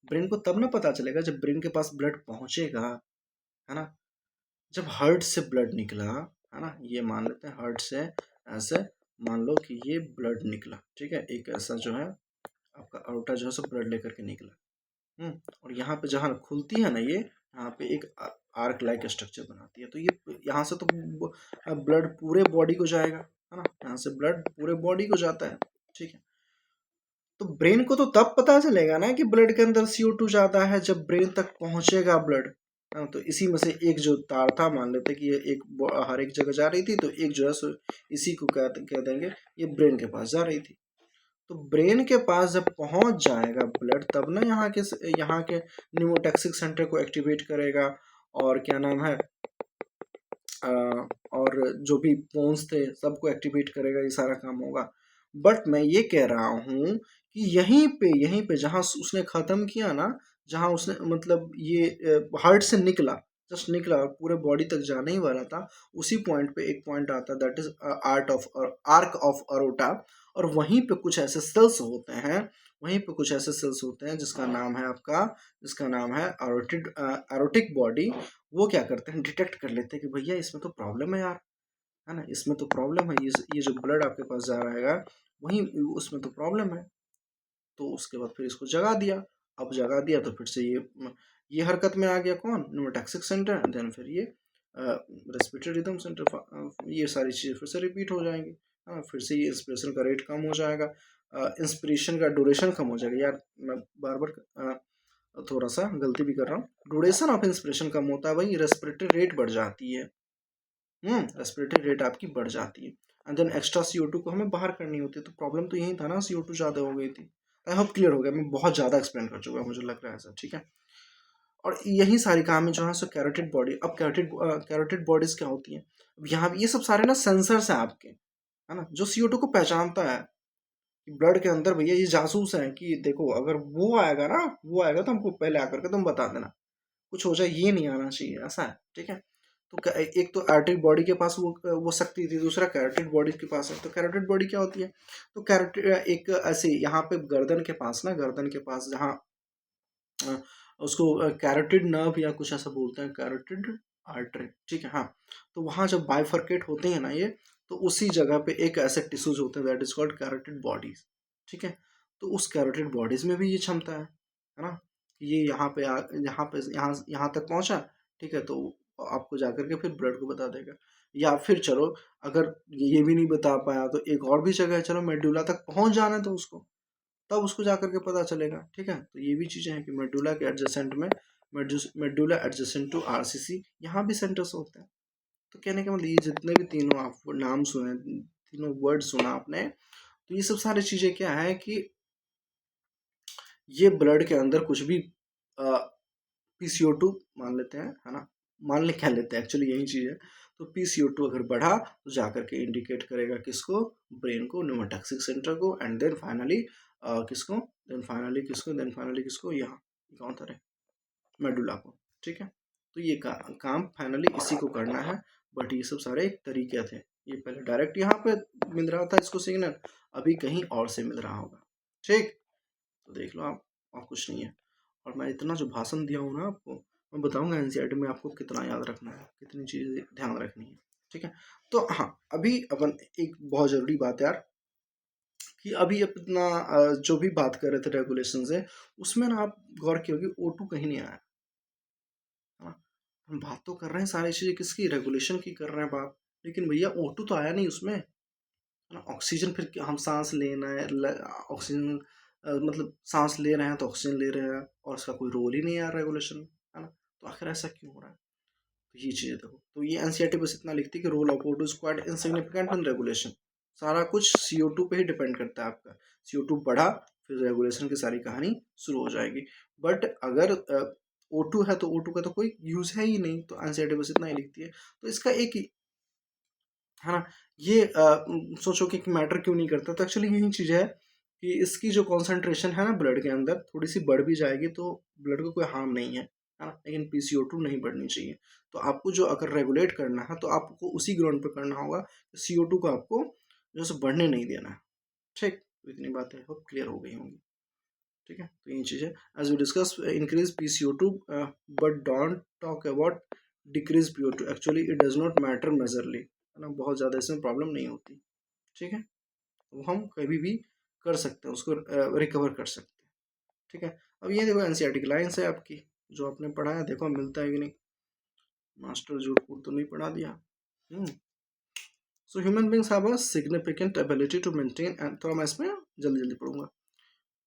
ब्रेन को तब ना पता चलेगा जब ब्रेन के पास ब्लड पहुंचेगा, है ना, जब हार्ट से ब्लड निकला, है ना, ये मान लेते हैं हार्ट से, ऐसे मान लो कि ये ब्लड निकला, ठीक है, एक ऐसा जो है आपका अरोटा जो है सब ब्लड लेकर के निकला, और यहाँ पे जहाँ खुलती है ना ये, यहाँ पे एक आर्क लाइक स्ट्रक्चर बनाती है, तो ये यहाँ से तो ब्लड पूरे बॉडी को जाएगा, है ना, यहाँ से ब्लड पूरे बॉडी को जाता है। ठीक है, तो ब्रेन को तो तब पता चलेगा ना कि ब्लड के अंदर CO2 ज्यादा है, जब ब्रेन तक पहुंचेगा ब्लड। हाँ, तो इसी में से एक जो तार था, मान लेते कि ये एक हर एक जगह जा रही थी, तो एक जो है सो इसी को कह देंगे ये ब्रेन के पास जा रही थी। तो ब्रेन के पास जब पहुंच जाएगा ब्लड, तब ना यहाँ के न्यूमोटैक्सिक सेंटर को एक्टिवेट करेगा, और क्या नाम है, और जो भी बोन्स थे सबको एक्टिवेट करेगा, ये सारा काम होगा। बट मैं ये कह रहा हूँ कि यहीं पे जहाँ उसने ख़त्म किया ना, जहाँ उसने मतलब ये हार्ट से निकला, जस्ट निकला और पूरे बॉडी तक जाने ही वाला था, उसी पॉइंट पे एक पॉइंट आता है, that is arc of aorta. और वहीं पे कुछ ऐसे सेल्स होते हैं, वहीं पे कुछ ऐसे सेल्स होते हैं जिसका नाम है आपका, जिसका नाम है एरोटिक बॉडी। वो क्या करते हैं, डिटेक्ट कर लेते हैं कि भैया इसमें तो प्रॉब्लम है यार, है ना, इसमें तो प्रॉब्लम है, ये जो ब्लड आपके पास जा रहा है वहीं उसमें तो प्रॉब्लम है। तो उसके बाद फिर इसको जगा दिया। अब जगा दिया तो फिर से ये हरकत में आ गया कौन, न्यूमोटैक्सिक सेंटर, देन फिर ये रेस्पिरेटरी रिदम सेंटर, ये सारी चीज़ें फिर से रिपीट हो जाएंगी। हाँ, फिर से ये इंस्पिरेशन का रेट कम हो जाएगा, इंस्पिरेशन का ड्यूरेशन कम हो जाएगा। यार मैं बार बार थोड़ा सा गलती भी कर रहा हूँ, ड्यूरेशन ऑफ इंस्पिरेशन कम होता है, वही रेस्पिरेटरी रेट बढ़ जाती है। रेस्पिरेटरी रेट आपकी बढ़ जाती है, एंड देन एक्स्ट्रा CO2 को हमें बाहर करनी होती है। तो प्रॉब्लम तो यही था ना, CO2 ज़्यादा हो गई थी। आई होप क्लियर हो गया, मैं बहुत ज़्यादा एक्सप्लेन कर चुका हूँ, मुझे लग रहा है ऐसा। ठीक है, और यही सारी काम है जो है सो कैरोटिड बॉडी। अब कैरोटिड बॉडीज क्या होती हैं? अब यहाँ ये सब सारे ना सेंसर्स हैं आपके, है ना, जो CO2 को पहचानता है कि ब्लड के अंदर भैया ये जासूस है कि देखो अगर वो आएगा ना, वो आएगा तो हमको पहले आकर के तुम बता देना, कुछ हो जाए ये नहीं आना चाहिए, ऐसा है, ठीक है। तो एक तो एरोटिड बॉडी के पास वो शक्ति थी, दूसरा कैरोटिड बॉडी के पास है। तो कैरोटिड बॉडी क्या होती है? तो कैरोटिड एक ऐसे यहाँ पे गर्दन के पास ना, गर्दन के पास जहाँ अ, उसको कैरोटिड नर्व या कुछ ऐसा बोलते हैं, कैरोटिड आर्टरी, ठीक है, हाँ। तो वहाँ जब बाइफर्केट होते हैं ना ये, तो उसी जगह पे एक ऐसे टिश्यूज होते हैं that is called carotid bodies, ठीक है। तो उस कैरोटिड बॉडीज में भी ये क्षमता है ना, ये यहाँ तक पहुंचा, ठीक है, तो आपको जाकर के फिर ब्लड को बता देगा। या फिर चलो अगर ये भी नहीं बता पाया तो एक और भी जगह है, चलो मेडुला तक पहुंच जाना है तो उसको, तब उसको जाकर के पता चलेगा, ठीक है। तो ये भी चीज़ें हैं कि मेडुला के एडजेसेंट में, मेडुला एडजेसेंट टू RCC, यहाँ भी सेंटर्स होते हैं। तो कहने का मतलब ये जितने भी तीनों आप नाम सुने, तीनों वर्ड सुना आपने, तो ये सब सारी चीज़ें क्या है कि ये ब्लड के अंदर कुछ भी PCO2 मान लेते हैं, है ना, मान ले क्या लेते हैं, एक्चुअली यही चीज़ है। तो PCO2 अगर बढ़ा तो जाकर के इंडिकेट करेगा किसको? ब्रेन को, न्यूरोटॉक्सिक सेंटर को, एंड देन फाइनली किसको? देन फाइनली किसको? यहाँ कौन था रे? मेडुला को, ठीक है। तो ये काम फाइनली इसी को करना है, बट ये सब सारे तरीके थे। ये पहले डायरेक्ट यहाँ पे मिल रहा था इसको सिग्नल, अभी कहीं और से मिल रहा होगा, ठीक। तो देख लो आप, और कुछ नहीं है। और मैं इतना जो भाषण दिया हूँ ना आपको, मैं बताऊंगा NCERT में आपको कितना याद रखना है, कितनी चीज़ें ध्यान रखनी है, ठीक है। तो हाँ, अभी अपन एक बहुत ज़रूरी बात यार, कि अभी अपना जो भी बात कर रहे थे रेगुलेशन से, उसमें ना आप गौर किए होगी O2 कहीं नहीं आया, है ना। हम बात तो कर रहे हैं सारी चीज़ें किसकी? रेगुलेशन की कर रहे हैं बात, लेकिन भैया O2 तो आया नहीं उसमें, है ना। ऑक्सीजन फिर हम सांस लेना है, ऑक्सीजन मतलब सांस ले रहे हैं तो ऑक्सीजन ले रहे हैं, और उसका कोई रोल ही नहीं है रेगुलेशन, है ना। तो आखिर ऐसा क्यों हो रहा है? तो ये चीज़ें देखो, तो ये NCERT बस इतना लिखती है कि role of O2 is quite insignificant in regulation. सारा कुछ CO2 पे ही डिपेंड करता है आपका। CO2 बढ़ा फिर रेगुलेशन की सारी कहानी शुरू हो जाएगी। बट अगर O2 है तो O2 का तो कोई यूज़ है ही नहीं, तो NCERT बस इतना ही लिखती है। तो इसका एक है ना, ये सोचो कि मैटर क्यों नहीं करता, तो एक्चुअली यही चीज़ है कि इसकी जो कॉन्सेंट्रेशन है ना ब्लड के अंदर, थोड़ी सी बढ़ भी जाएगी तो ब्लड को कोई हार्म नहीं है ना, लेकिन PCO2 नहीं बढ़नी चाहिए। तो आपको जो अगर रेगुलेट करना है तो आपको उसी ग्राउंड पर करना होगा, CO2 को आपको जो है बढ़ने नहीं देना है, ठीक। तो इतनी बातें होप क्लियर हो गई होंगी, ठीक है। तो यही चीज़ है, as we discuss increase PCO2 but don't talk about decrease PO2, actually it does not matter majorly, है ना, बहुत ज़्यादा इसमें प्रॉब्लम नहीं होती, ठीक है। वो हम कभी भी कर सकते हैं, उसको रिकवर कर सकते हैं, ठीक है। अब ये देखो NCERT की लाइन्स है आपकी, जो आपने पढ़ा है, देखो मिलता है कि नहीं, मास्टर झूठ फूट तो नहीं पढ़ा दिया। So human beings have a significant ability to maintain, and थोड़ा मैं इसमें जल्दी जल्दी पढ़ूंगा।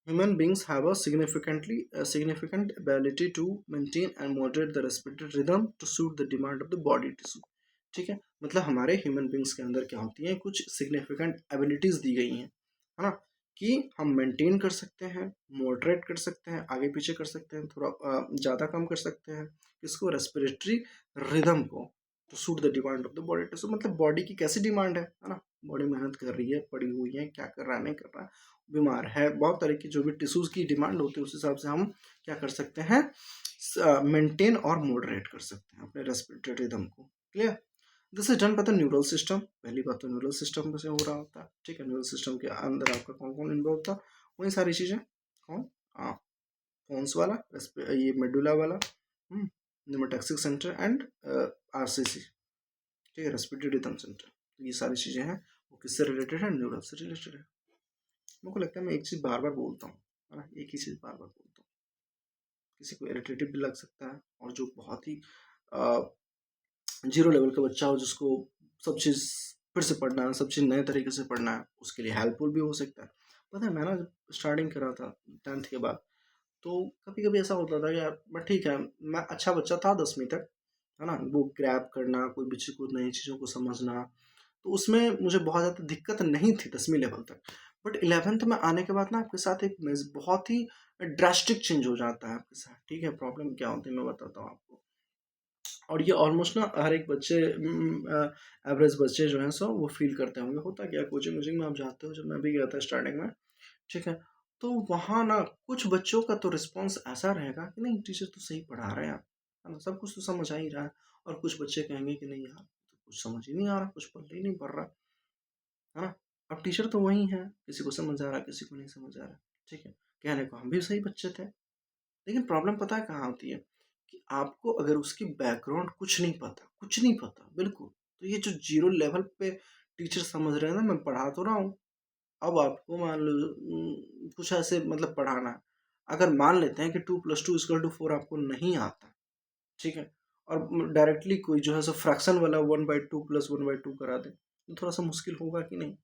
Human beings have a significant ability to maintain and moderate the respiratory rhythm to suit the demand of the body tissue, ठीक है। मतलब हमारे ह्यूमन बींग्स के अंदर क्या होती हैं, कुछ सिग्निफिकेंट एबिलिटीज दी गई हैं, है ना, कि हम मेंटेन कर सकते हैं, मॉडरेट कर सकते हैं, आगे पीछे कर सकते हैं, थोड़ा ज़्यादा कम कर सकते हैं, इसको रेस्पिरेटरी रिदम को, to suit the demand of the body tissue, मतलब बॉडी की कैसी डिमांड है ना, बॉडी मेहनत कर रही है, पड़ी हुई है, क्या कर रहा है नहीं कर रहा है, बीमार है, बहुत तरह की जो भी टिश्यूज़ की डिमांड होती है उस हिसाब से हम क्या कर सकते हैं, मेंटेन और मॉडरेट कर सकते हैं अपने रेस्पिरेटरी रिदम को, clear. This is done by the neural system, पहली बात तो न्यूरल सिस्टम से हो रहा होता है, ठीक है। न्यूरल सिस्टम के अंदर आपका कौन कौन इन्वॉल्व था, वही सारी चीज़ें, कौन, हाँ, फोन्स वाला, ये मेडुला वाला, न्यूरोटॉक्सिक सेंटर एंड RCC, ठीक है, रेस्पिरेटरी रिदम सेंटर। तो ये सारी चीज़ें हैं, वो किससे रिलेटेड है? न्यूरल से रिलेटेड है। मेरे को लगता है मैं एक चीज़ बार बार बोलता हूँ, है ना, एक ही चीज़ बार बार बोलता हूँ, किसी को इरिटेटिव भी लग सकता है, और जो बहुत ही जीरो लेवल का बच्चा हो जिसको सब चीज़ फिर से पढ़ना है, सब चीज़ नए तरीके से पढ़ना है, उसके लिए हेल्पफुल भी हो सकता है। पता है मैं ना जब स्टार्टिंग करा था 10th के बाद, तो कभी कभी ऐसा होता था कि यार मैं ठीक है, मैं अच्छा बच्चा था 10वीं तक, है ना, वो ग्रैब करना, कोई भी कुछ नई चीज़ों को समझना, तो उसमें मुझे बहुत ज़्यादा दिक्कत नहीं थी 10वीं लेवल तक। बट 11th में आने के बाद ना आपके साथ एक बहुत ही ड्रास्टिक चेंज हो जाता है आपके साथ, ठीक है। प्रॉब्लम क्या होती है मैं बताता हूँ आपको। और ये ऑलमोस्ट ना हर एक बच्चे, एवरेज बच्चे जो हैं सो वो फील करते होंगे। होता क्या, कोचिंग वोचिंग में आप जाते हो, जब मैं भी गया था स्टार्टिंग में, ठीक है, तो वहाँ ना कुछ बच्चों का तो रिस्पॉन्स ऐसा रहेगा कि नहीं टीचर तो सही पढ़ा रहे हैं आप, है ना, सब कुछ तो समझ आ ही रहा है। और कुछ बच्चे कहेंगे कि नहीं यार तो कुछ समझ ही नहीं आ रहा, कुछ पढ़ ही नहीं पढ़ रहा, है ना। अब टीचर तो वही है, किसी को समझ आ रहा किसी को नहीं समझ आ रहा, ठीक है। कहने को हम भी सही बच्चे थे, लेकिन प्रॉब्लम पता है कहाँ होती है, कि आपको अगर उसकी बैकग्राउंड कुछ नहीं पता, कुछ नहीं पता बिल्कुल, तो ये जो जीरो लेवल पे टीचर समझ रहे हैं ना, मैं पढ़ा तो रहा हूँ, अब आपको मान लो कुछ ऐसे मतलब पढ़ाना है। अगर मान लेते हैं कि 2+2=4 आपको नहीं आता, ठीक है, और डायरेक्टली कोई जो है सो फ्रैक्शन वाला 1/2 + 1/2 करा दे, तो थोड़ा सा मुश्किल होगा कि नहीं।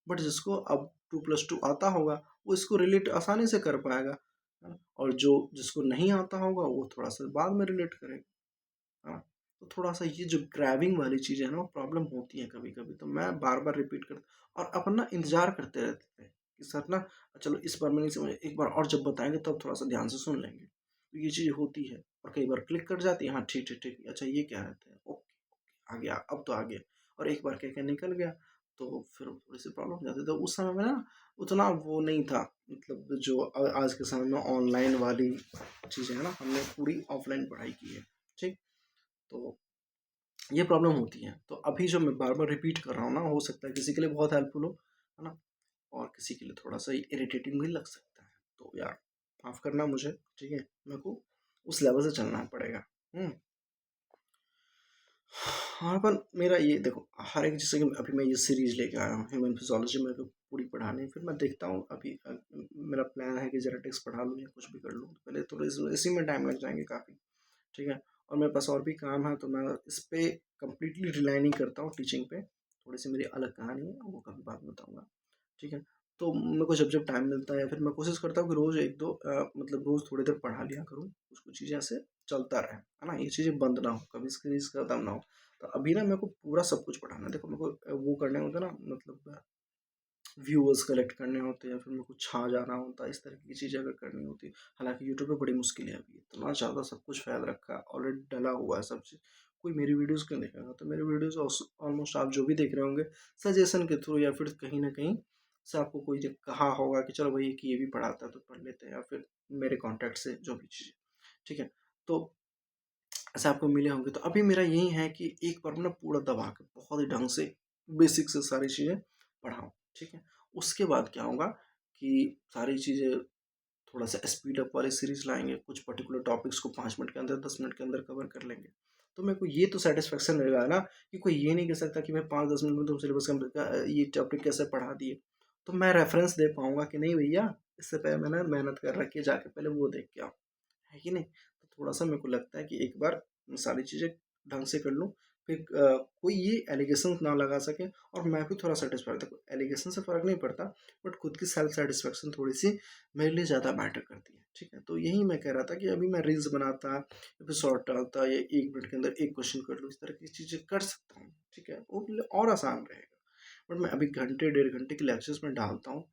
बट जिसको अब 2+2 आता होगा, वो इसको रिलेट आसानी से कर पाएगा, है ना? और जो जिसको नहीं आता होगा वो थोड़ा सा बाद में रिलेट करेगा, है ना। तो थोड़ा सा ये जो ग्रैबिंग वाली चीज़ है ना, वो प्रॉब्लम होती है कभी कभी, तो मैं बार बार रिपीट कर, और अपन ना इंतजार करते रहते थे कि सर ना चलो इस बार में नहीं समझ, एक बार और जब बताएंगे तब थोड़ा सा ध्यान से सुन लेंगे, तो ये चीज़ होती है। और कई बार क्लिक कर जाती है, हाँ ठीक ठीक ठीक, अच्छा ये क्या रहता है, ओके आ गया, अब तो आ गया। और एक बार कह के निकल गया, तो फिर थोड़ी सी प्रॉब्लम हो जाती है। तो उस समय में ना उतना वो नहीं था, मतलब जो आज के समय में ऑनलाइन वाली चीज़ें हैं ना, हमने पूरी ऑफलाइन पढ़ाई की है, ठीक। तो ये प्रॉब्लम होती है। तो अभी जो मैं बार बार रिपीट कर रहा हूँ ना, हो सकता है किसी के लिए बहुत हेल्पफुल हो, है ना, और किसी के लिए थोड़ा सा इरिटेटिंग भी लग सकता है। तो यार माफ़ करना मुझे, ठीक है, मेरे को उस लेवल से चलना पड़ेगा। हाँ, पर मेरा ये देखो, हर एक, जैसे कि अभी मैं ये सीरीज़ लेके आया हूँ ह्यूमन फिजियोलॉजी, मेरे को पूरी पढ़ानी है। फिर मैं देखता हूँ अभी मेरा प्लान है कि जेनेटिक्स पढ़ा लूँ या कुछ भी कर लूँ, तो पहले तो इसी में टाइम लग जाएंगे काफ़ी, ठीक है। और मेरे पास और भी काम है, तो मैं इस पे कम्प्लीटली रिलाई नहीं करता हूँ टीचिंग पे। थोड़ी सी मेरी अलग कहानी है, वो कभी बाद में बताऊँगा, ठीक है। तो मेरे को जब जब टाइम मिलता है, फिर मैं कोशिश करता हूँ कि रोज़ एक दो मतलब रोज़ थोड़ी देर पढ़ा लिया करूँ, कुछ कुछ चीज़ें ऐसे चलता रहे, है ना, ये चीज़ें बंद ना हो, कभी स्क्रीन खत्म ना हो। तो अभी ना मेरे को पूरा सब कुछ पढ़ाना है। देखो मेरे को वो करने होते हैं ना, मतलब व्यूअर्स कलेक्ट करने होते हैं, फिर मेरे को छा जाना होता है, इस तरह की चीज़ें अगर करनी होती है। हालांकि यूट्यूब पे बड़ी मुश्किल है, अभी इतना ज़्यादा सब कुछ फैल रखा है, ऑलरेडी डला हुआ है सब चीज़। कोई मेरी वीडियोस क्यों देखेगा, तो मेरे वीडियोस ऑलमोस्ट आप जो भी देख रहे होंगे सजेशन के थ्रू, या फिर कहीं ना कहीं से आपको कोई ने कहा होगा कि चलो भाई कि ये भी पढ़ाता है तो पढ़ लेते हैं, या फिर मेरे कॉन्टैक्ट से जो भी चीज़ें, ठीक है। तो ऐसे आपको मिले होंगे। तो अभी मेरा यही है कि एक बार ना पूरा दबा के बहुत ही ढंग से बेसिक से सारी चीज़ें पढ़ाऊँ, ठीक है। उसके बाद क्या होगा कि सारी चीज़ें थोड़ा सा स्पीड अप वाली सीरीज लाएंगे, कुछ पर्टिकुलर टॉपिक्स को 5 मिनट के अंदर 10 मिनट के अंदर कवर कर लेंगे। तो मेरे को ये तो सेटिस्फेक्शन रहेगा ना, कि कोई ये नहीं कह सकता कि भाई 5-10 मिनट में तुम सिलेबस ये टॉपिक कैसे पढ़ा दिए। तो मैं रेफरेंस दे पाऊंगा कि नहीं भैया, इससे पहले मैंने मेहनत कर रखी है, जाके पहले वो देख के आओ, है कि नहीं। तो थोड़ा सा मेरे को लगता है कि एक बार सारी चीज़ें ढंग से कर लूँ, फिर कोई ये एलिगेशन ना लगा सके, और मैं भी थोड़ा सेटिस्फाइड। देखो एलिगेशन से फ़र्क नहीं पड़ता, बट खुद की सेल्फ सेटिस्फेक्शन थोड़ी सी मेरे लिए ज़्यादा मैटर करती है, ठीक है। तो यही मैं कह रहा था कि अभी मैं रील्स बनाता या फिर शॉर्ट डालता, या 1 मिनट के अंदर एक क्वेश्चन कर लूँ, इस तरह की चीज़ें कर सकता हूँ, ठीक है, वो मेरे लिए और आसान रहेगा। बट मैं अभी घंटे 1.5 घंटे के लेक्चर्स में डालता हूँ,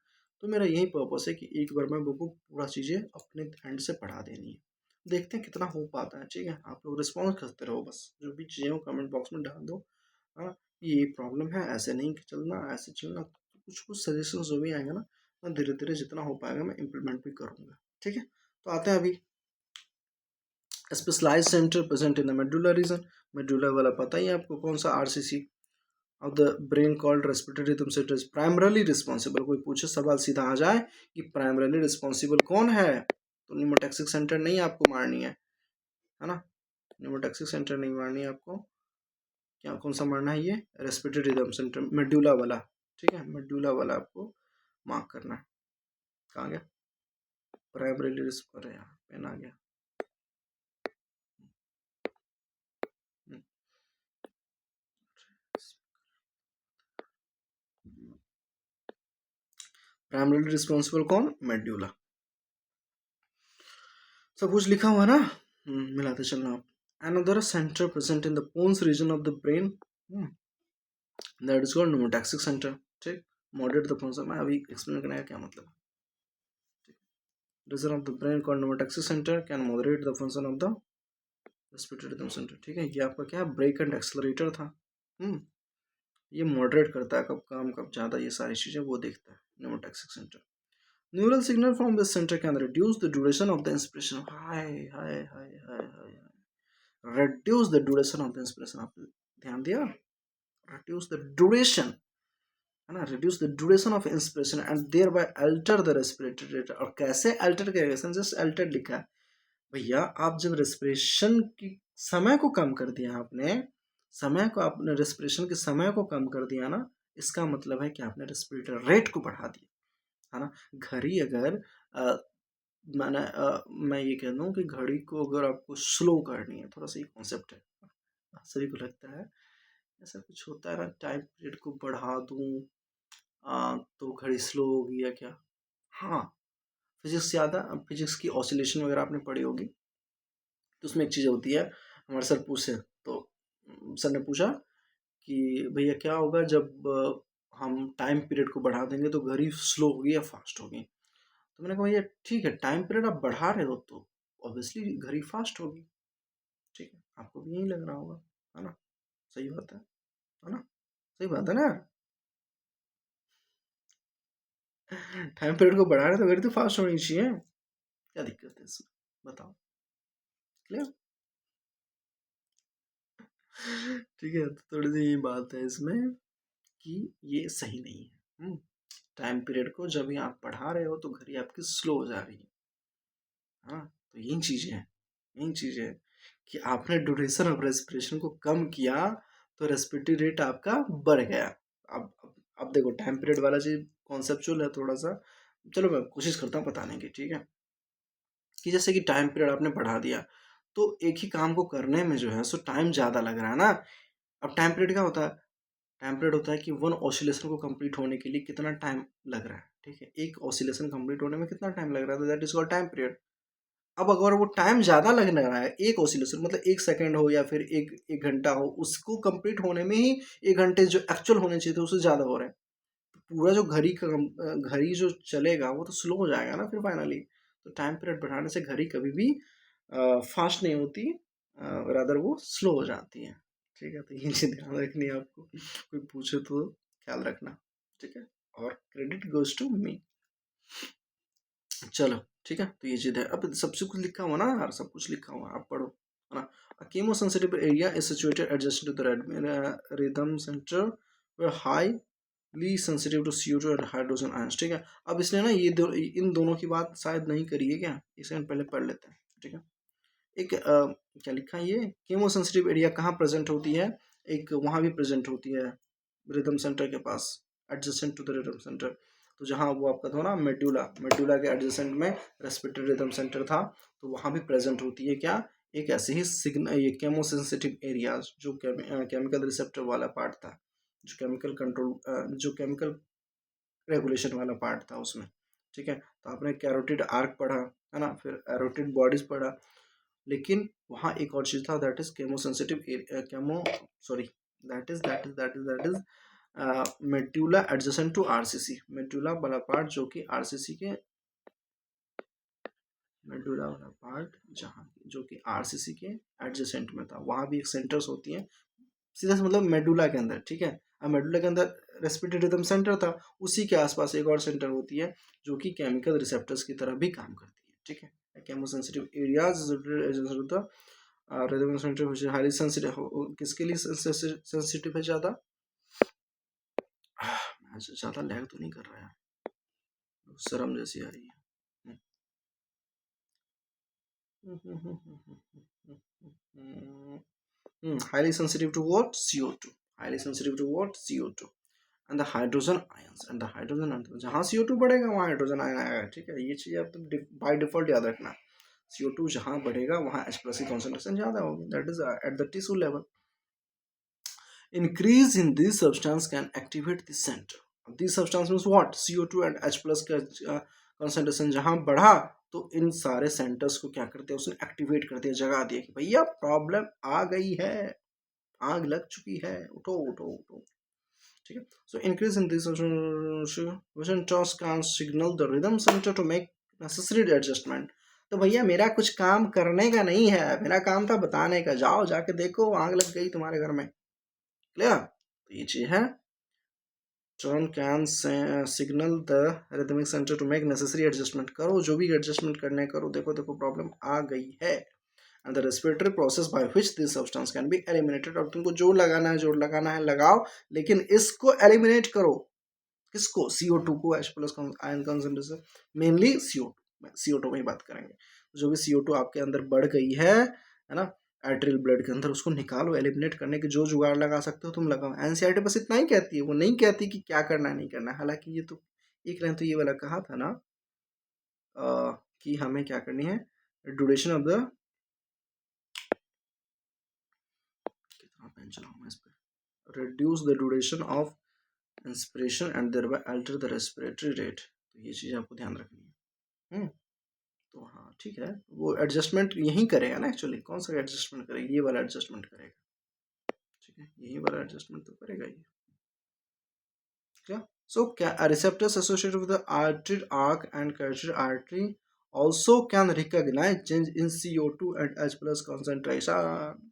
तो मेरा यही पर्पस है कि एक बार मैं वो पूरा चीज़ें अपने एंड से पढ़ा देनी है। देखते हैं कितना हो पाता है, ठीक है। आप लोग रिस्पॉन्स करते रहो, बस जो भी चीज़ें हो कमेंट बॉक्स में डाल दो, हाँ, ये प्रॉब्लम है, ऐसे नहीं चलना, ऐसे चलना, तो कुछ कुछ सजेशन जो भी आएंगे ना, मैं धीरे धीरे जितना हो पाएगा मैं इम्प्लीमेंट भी करूँगा, ठीक है। तो आते हैं अभी specialise centre present in the medulla region. Medulla वाला पता ही है आपको कौन सा, RCC of the brain called respiratory rhythm centre is primarily responsible. कोई पूछे सवाल सीधा आ जाए कि प्राइमरली रिस्पॉन्सिबल कौन है, तो निमोटैक्सिक सेंटर नहीं आपको मारनी है ना, निमोटैक्सिक सेंटर नहीं मारनी है आपको। क्या कौन सा मारना है, ये रेस्पिरेटरी रिदम सेंटर मेडुला वाला, ठीक है, मेडुला वाला आपको मार्क करना है। कहाँ गया प्राइमरली रिस्पॉन्स, अरे यार पेन आ गया। प्राइमरली रिस्पॉन्सिबल कौन, मेडुला। सब कुछ लिखा हुआ ना, मिलाते चलना आप। Another center present in the pons region of the brain, that is called pneumotactic center, ठीक। मॉडरेट द फंक्शन, मैं अभी एक्सप्लेन करने का क्या मतलब है। Region of the brain called pneumotaxis centre can moderate the function of the respiratory rhythm centre. ठीक है, ये आपका क्या है, ब्रेक एंड एक्सेलरेटर था। ये मॉडरेट करता है कब काम कब ज़्यादा, ये सारी चीज़ें वो देखता है pneumotaxic centre. Neural signal from this centre can reduce the duration of the inspiration. Hi hi hi hi hi, reduce the duration of the inspiration, आपने ध्यान दिया, रिड्यूस द ड्यूरेशन, है ना, reduce the duration of inspiration and thereby alter the respiratory rate. और कैसे alter करेगा, just alter लिखा है भैया, आप जब रेस्पिरेशन की समय को कम कर दिया आपने, समय को आपने रेस्पिरेशन के समय को कम कर दिया ना, इसका मतलब है कि आपने रेस्पिरेटर रेट को बढ़ा दिया, है ना। घड़ी अगर मैं ये कह दूँ कि घड़ी को अगर आपको स्लो करनी है, थोड़ा सा ये कॉन्सेप्ट है, सभी को लगता है ऐसा कुछ होता है ना, टाइम पीरियड को बढ़ा दूँ तो घड़ी स्लो होगी या क्या। हाँ, फिजिक्स ज़्यादा, फिजिक्स की ऑसिलेशन वगैरह आपने पढ़ी होगी, तो उसमें एक चीज़ होती है, हमारे सर पूछे तो सर ने पूछा कि भैया क्या होगा जब हम टाइम पीरियड को बढ़ा देंगे तो घड़ी स्लो होगी या फास्ट होगी। तो मैंने कहा भैया ठीक है, टाइम पीरियड आप बढ़ा रहे हो तो ऑब्वियसली घड़ी फास्ट होगी। ठीक है, आपको भी यही लग रहा होगा, है ना, सही बात है ना, सही बात है ना। टाइम पीरियड को बढ़ा रहे तो घड़ी तो फास्ट होनी चाहिए, क्या दिक्कत है इसमें बताओ, क्लियर। ठीक है, तो थोड़ी सी ये बात है इसमें कि ये सही नहीं है। टाइम पीरियड को जब ही आप बढ़ा रहे हो तो घड़ी आपकी स्लो हो जा रही है। हाँ, तो यही चीज़ें हैं, यही चीज़ें हैं कि आपने ड्यूरेशन ऑफ रेस्पिरेशन को कम किया तो रेस्पिरेटरी रेट आपका बढ़ गया। अब देखो टाइम पीरियड वाला चीज़ कॉन्सेप्चुअल है थोड़ा सा, चलो मैं कोशिश करता हूँ बताने की। ठीक है, कि जैसे कि टाइम पीरियड आपने बढ़ा दिया तो एक ही काम को करने में जो है सो टाइम ज़्यादा लग रहा है ना। अब टाइम पीरियड क्या होता है, टाइम पीरियड होता है कि वन ऑसिलेशन को कंप्लीट होने के लिए कितना टाइम लग रहा है। ठीक है, एक ऑसिलेशन कंप्लीट होने में कितना टाइम लग रहा है, that is called time period. अब अगर वो टाइम ज़्यादा लगने रहा है, एक ऑसिलेशन मतलब 1 सेकंड हो या फिर एक एक घंटा हो, उसको कंप्लीट होने में ही 1 घंटे जो एक्चुअल होने चाहिए थे उससे ज़्यादा हो रहे हैं, तो पूरा जो घड़ी जो चलेगा वो तो स्लो हो जाएगा ना फिर फाइनली। तो टाइम पीरियड बढ़ाने से घड़ी कभी भी फास्ट नहीं होती, रादर वो स्लो हो जाती है। ठीक है, तो ये चीज़ ध्यान रखनी है आपको, कोई पूछे तो ख्याल रखना। ठीक है, और क्रेडिट गोज टू मी। चलो ठीक है, तो ये चीज़ है, अब सबसे कुछ लिखा हुआ ना यार, सब कुछ लिखा हुआ आप पढ़ो, है ना। Chemo sensitive area is situated adjusted to the rhythm centre वे हाईली सेंसिटिव टू CO2 और हाइड्रोजन आयंस। ठीक है, अब इसने ना इन दोनों की बात शायद नहीं करी है क्या, इसे हम पहले पढ़ लेते हैं। ठीक है, एक क्या लिखा है, ये कीमो सेंसिटिव एरिया कहाँ प्रेजेंट होती है, एक वहाँ भी प्रेजेंट होती है रिदम सेंटर के पास, adjacent to the rhythm centre. तो जहाँ वो आपका था ना मेडुला, मेडुला के एडजेसेंट में रेस्पिरेटरी रिदम सेंटर था, तो वहाँ भी प्रेजेंट होती है क्या, एक ऐसे ही सिग्नल, ये केमो सेंसिटिव एरियाज जो केमिकल रिसेप्टर वाला पार्ट था, जो केमिकल कंट्रोल जो केमिकल रेगुलेशन वाला पार्ट था उसमें। ठीक है, तो आपने कैरोटिड आर्क पढ़ा, है ना, फिर एरोटिड बॉडीज पढ़ा, लेकिन वहाँ एक और चीज़ था, that is chemo sensitive chemo sorry that is medulla adjacent to RCC, medulla वाला पार्ट जो कि आरसीसी के, मेडुला वाला पार्ट जहाँ जो कि आरसीसी के एडजेसेंट में था, वहाँ भी एक सेंटर्स होती हैं सीधा से मतलब मेडुला के अंदर। ठीक है, अब मेडुला के अंदर रेस्पिरेटरी रिदम सेंटर था, उसी के आसपास एक और सेंटर होती है जो कि केमिकल रिसेप्टर्स की तरह भी काम करती है। ठीक है, केमोसेंसिटिव एरियाज होता रिदम सेंटर हाईली सेंसिटिव, किसके लिए सेंसिटिव है ज़्यादा, ज़्यादा लैग तो नहीं कर रहा है, शर्म जैसी आ रही है। Highly sensitive to what, CO2, highly sensitive to what, CO2 and the hydrogen ions, and the hydrogen ions, जहाँ CO2 बढ़ेगा वहाँ हाइड्रोजन आयन आएगा। ठीक है, ये चीज़ आप तो बाय डिफॉल्ट याद रखना, CO2 जहाँ बढ़ेगा वहाँ H+ की कॉन्सेंट्रेशन ज़्यादा होगी, that is at the tissue level. Increase in this substance can activate the center. This substance means what, CO2 and H+ का कंसंट्रेशन जहाँ बढ़ा तो इन सारे सेंटर्स को क्या करते हैं, उसने एक्टिवेट कर दिया, जगा दिया कि भैया प्रॉब्लम आ गई है, आग लग चुकी है, उठो उठो उठो। ठीक है। So increase in this vision toss can signal the rhythm centre to make necessary adjustment. तो भैया मेरा कुछ काम करने का नहीं है, मेरा काम था बताने का, जाओ जाके देखो आग लग गई तुम्हारे घर में। क्लियर? तो ये चीज है, turn can signal the rhythmic centre to make necessary adjustment. करो जो भी एडजस्टमेंट करने करो, देखो देखो प्रॉब्लम आ गई है। And the respiratory process by which this substance can be eliminated. और तुमको जोड़ लगाना है, जोड़ लगाना है लगाओ, लेकिन इसको एलिमिनेट करो। किसको? CO2 को, H plus ion concentration, mainly CO2 में ही बात करेंगे। जो भी CO2 आपके अंदर बढ़ गई है ना, आर्टेरियल ब्लड के अंदर, उसको निकालो। एलिमिनेट करने के जो जुगाड़ लगा सकते हो तुम लगाओ। एनसीईआरटी बस इतना ही कहती है, वो नहीं कहती कि क्या करना है नहीं करना है। हालांकि ये तो एक लाइन तो ये वाला कहा था ना, कि हमें क्या करनी है, ड्यूरेशन ऑफ द, कितना पेन चलाऊं मैं इस पे, reduce the duration of inspiration and thereby alter the respiratory rate। तो ये चीज़ आपको ध्यान रखनी है। तो हाँ ठीक है, वो एडजस्टमेंट यही करेगा ना एक्चुअली। कौन सा एडजस्टमेंट करेगा? ये वाला एडजस्टमेंट करेगा। ठीक है, यही वाला एडजस्टमेंट तो करेगा ये। क्या? So receptors associated with the artery arc and carotid artery also can recognize change in CO2 and H plus concentration।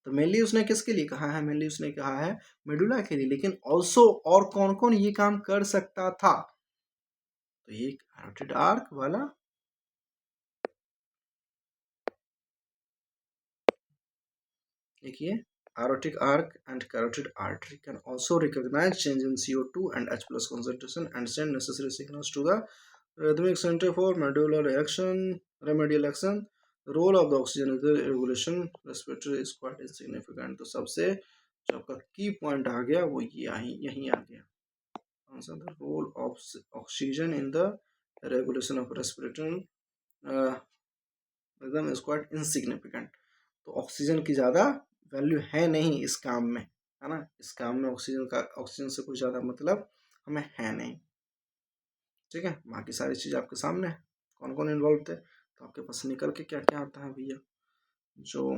तो मेनली उसने किसके लिए कहा है? मेनली उसने कहा है मेडुला के लिए, लेकिन ऑल्सो और कौन कौन ये काम कर सकता था? तो ये कैरोटिड आर्क वाला, देखिए, aortic arc and carotid artery can also recognize change in CO2 and H plus concentration and send necessary signals to the rhythmic center for remedial action। The role of the oxygen in the regulation respiratory is quite insignificant। तो सबसे जो आपका की point आ गया वो ये यहीं आ गया। Answer, the role of oxygen in the regulation of respiratory rhythm is quite insignificant. तो ऑक्सीजन की ज़्यादा वैल्यू है नहीं इस काम में, है ना। इस काम में ऑक्सीजन से कोई ज़्यादा मतलब हमें है नहीं। ठीक है, बाकी सारी चीज़ आपके सामने है, कौन कौन इन्वॉल्व थे। तो आपके पास निकल के क्या क्या आता है भैया, जो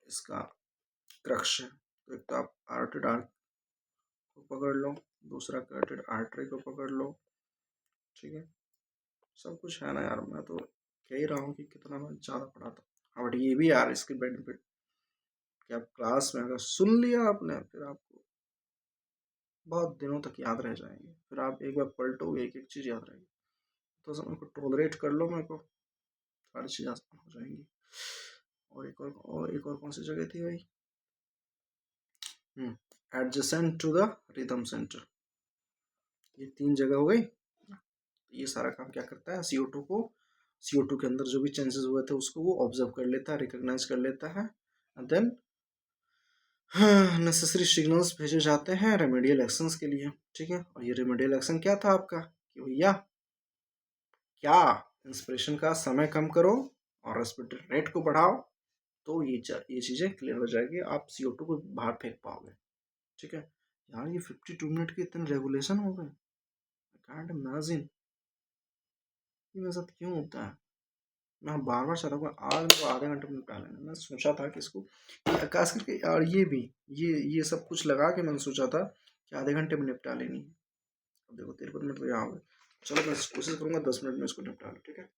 इसका क्रक्स है। तो एक तो आप आर्टेड आर्ट को पकड़ लो, दूसरा कैरोटिड आर्टरी को पकड़ लो। ठीक है, सब कुछ है ना यार, मैं तो कह ही रहा हूँ कि कितना मैं ज़्यादा पढ़ाता हूँ। बट ये भी यार इसकी बेनिफिट कि आप क्लास में अगर सुन लिया आपने, फिर आपको बहुत दिनों तक याद रह जाएंगे। फिर आप एक बार पलटोगे, एक एक चीज़ याद रहेगी। तो समय को टॉलरेट कर लो, मेरे को सारी चीज़ आसान हो जाएंगी। और एक और कौन सी जगह थी भाई? Adjacent to the rhythm centre. ये 3 जगह हो गई। ये सारा काम क्या करता है? CO2 के अंदर जो भी चेंजेस हुए थे उसको वो ऑब्जर्व कर लेता है, रिकॉग्नाइज कर लेता है, एंड देन नेसेसरी सिग्नल्स भेजे जाते हैं रेमेडियल एक्शंस के लिए। ठीक है, और ये रेमेडियल एक्शन क्या था आपका कि भैया क्या, इंस्पिरेशन का समय कम करो और रेस्पिरेटरी रेट को बढ़ाओ, तो ये चीज़ें क्लियर हो जाएगी, आप CO2 को बाहर फेंक पाओगे। ठीक है यार, ये 52 मिनट के इतने रेगुलेशन हो गए, आई कांट इमेजिन ये मेरे साथ क्यों होता है। मैं बार बार चाहता हूँ आज को आधे घंटे में निपटा लेना। मैं सोचा था कि इसको खास करके, और ये भी ये सब कुछ लगा के मैंने सोचा था कि आधे घंटे में निपटा लेनी है। अब देखो 53 मिनट तो यहाँ हो गए। चलो मैं कोशिश करूँगा 10 मिनट में इसको निपटा लूँ। ठीक है,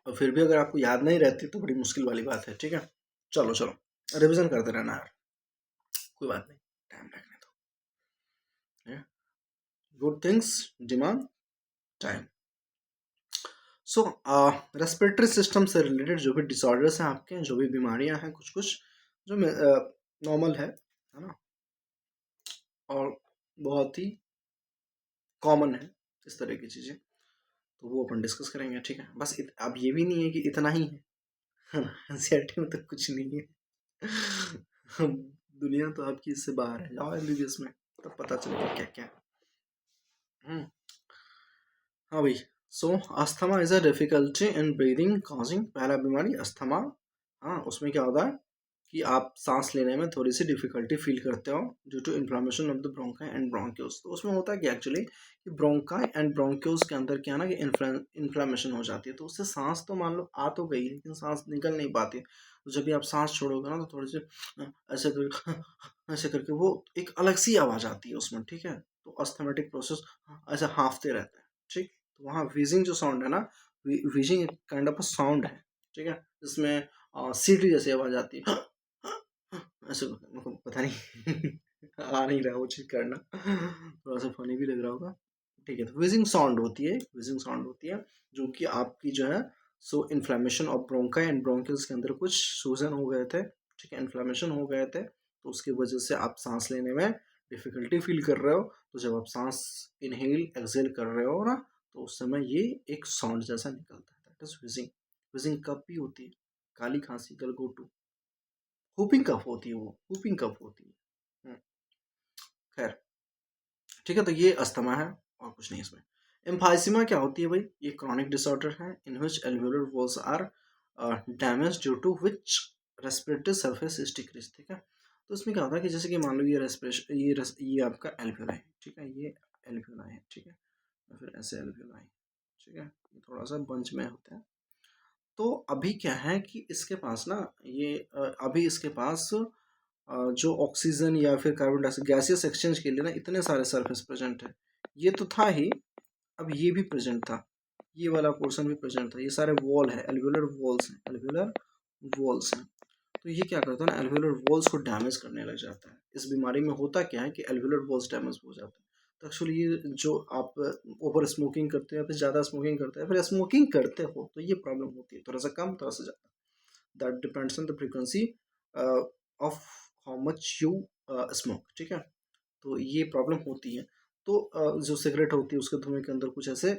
और फिर भी अगर आपको याद नहीं रहती तो बड़ी मुश्किल वाली बात है। ठीक है, चलो चलो रिविजन करते रहना यार, कोई बात नहीं, टाइम लगने दो। Good things demand time. So respiratory system से रिलेटेड जो भी डिसऑर्डर्स हैं आपके, जो भी बीमारियां हैं, कुछ कुछ जो नॉर्मल है ना, और बहुत ही कॉमन है इस तरह की चीज़ें, तो वो अपन डिस्कस करेंगे। ठीक है, बस अब ये भी नहीं है कि इतना ही है ना, एनसीईआरटी में तो कुछ नहीं है। दुनिया तो आपकी इससे बाहर है, जाओ एमबीबीएस में तब पता चलेगा क्या क्या है। हाँ भाई, so asthma is a difficulty in breathing causing, पहला बीमारी अस्थमा। हाँ, उसमें क्या होता है, कि आप सांस लेने में थोड़ी सी डिफिकल्टी फील करते हो due to inflammation of the bronchi and bronchioles. तो उसमें होता है कि एक्चुअली कि ब्रोंकाई एंड ब्रोंक्यूल्स के अंदर क्या है ना कि इन्फ्लामेशन हो जाती है, तो उससे सांस तो मान लो आ तो गई लेकिन सांस निकल नहीं पाती। तो जब भी आप सांस छोड़ोगे ना तो थोड़ी सी ऐसे कर ऐसे करके वो एक अलग सी आवाज़ आती है उसमें, ठीक है। तो अस्थमेटिक प्रोसेस ऐसे हाँफते रहते हैं, ठीक। तो वहाँ व्हीजिंग जो साउंड है ना, व्हीजिंग एक काइंड ऑफ अ साउंड है, ठीक है, जिसमें सीटी जैसी आवाज़ आती है ऐसे। मेरे को पता नहीं आ नहीं रहा वो चीज़ करना, थोड़ा सा फनी भी लग रहा होगा, ठीक है। तो व्हीजिंग साउंड होती है, व्हीजिंग साउंड होती है जो कि आपकी जो है सो inflammation of bronchi and bronchioles के अंदर कुछ सूजन हो गए थे, ठीक है, इन्फ्लेमेशन हो गए थे, तो उसकी वजह से आप सांस लेने में डिफिकल्टी फील कर रहे हो। तो जब आप सांस इनहेल एक्सेल कर रहे हो ना, तो उस समय ये एक साउंड जैसा निकलता है, दैट इज व्हीजिंग। व्हीजिंग कब भी होती है, काली खांसी, गलगोटू, हुपिंग कफ होती है, वो हुपिंग कफ होती है। खैर, ठीक है, तो ये अस्थमा है और कुछ नहीं इसमें। एम्फाइसीमा क्या होती है भाई, ये क्रॉनिक डिसऑर्डर है in which alveolar walls are damage due to which respiratory surface is decrease, ठीक है। तो इसमें क्या होता है कि जैसे कि मान लो ये रेस्पिरेशन, ये आपका एल्वेओला है, ठीक है, ये एल्वेओला है, ठीक है, या फिर ऐसे एल्वेओला है, ठीक है, ये थोड़ा सा बंच में होता है। तो अभी क्या है कि इसके पास ना ये अभी इसके पास जो ऑक्सीजन या फिर कार्बन डाइऑक्साइड गैसियस एक्सचेंज के लिए ना इतने सारे सरफेस प्रेजेंट है, ये तो था ही, अब ये भी प्रेजेंट था, ये वाला पोर्शन भी प्रेजेंट था, ये सारे वॉल है, एल्वेओलर वॉल्स हैं, एल्वेओलर वॉल्स हैं। तो ये क्या करता है ना, एल्वेओलर वॉल्स को डैमेज करने लग जाता है। इस बीमारी में होता क्या है कि एल्वेओलर वॉल्स डैमेज हो जाता है। तो एक्चुअली ये जो आप ओवर स्मोकिंग करते हो या फिर ज़्यादा स्मोकिंग करते हो या फिर स्मोकिंग करते हो तो ये प्रॉब्लम होती है, थोड़ा सा कम थोड़ा सा ज़्यादा, that depends on the frequency of how much you smoke, ठीक है। तो ये प्रॉब्लम होती है। तो जो सिगरेट होती है उसके धुएं के अंदर कुछ ऐसे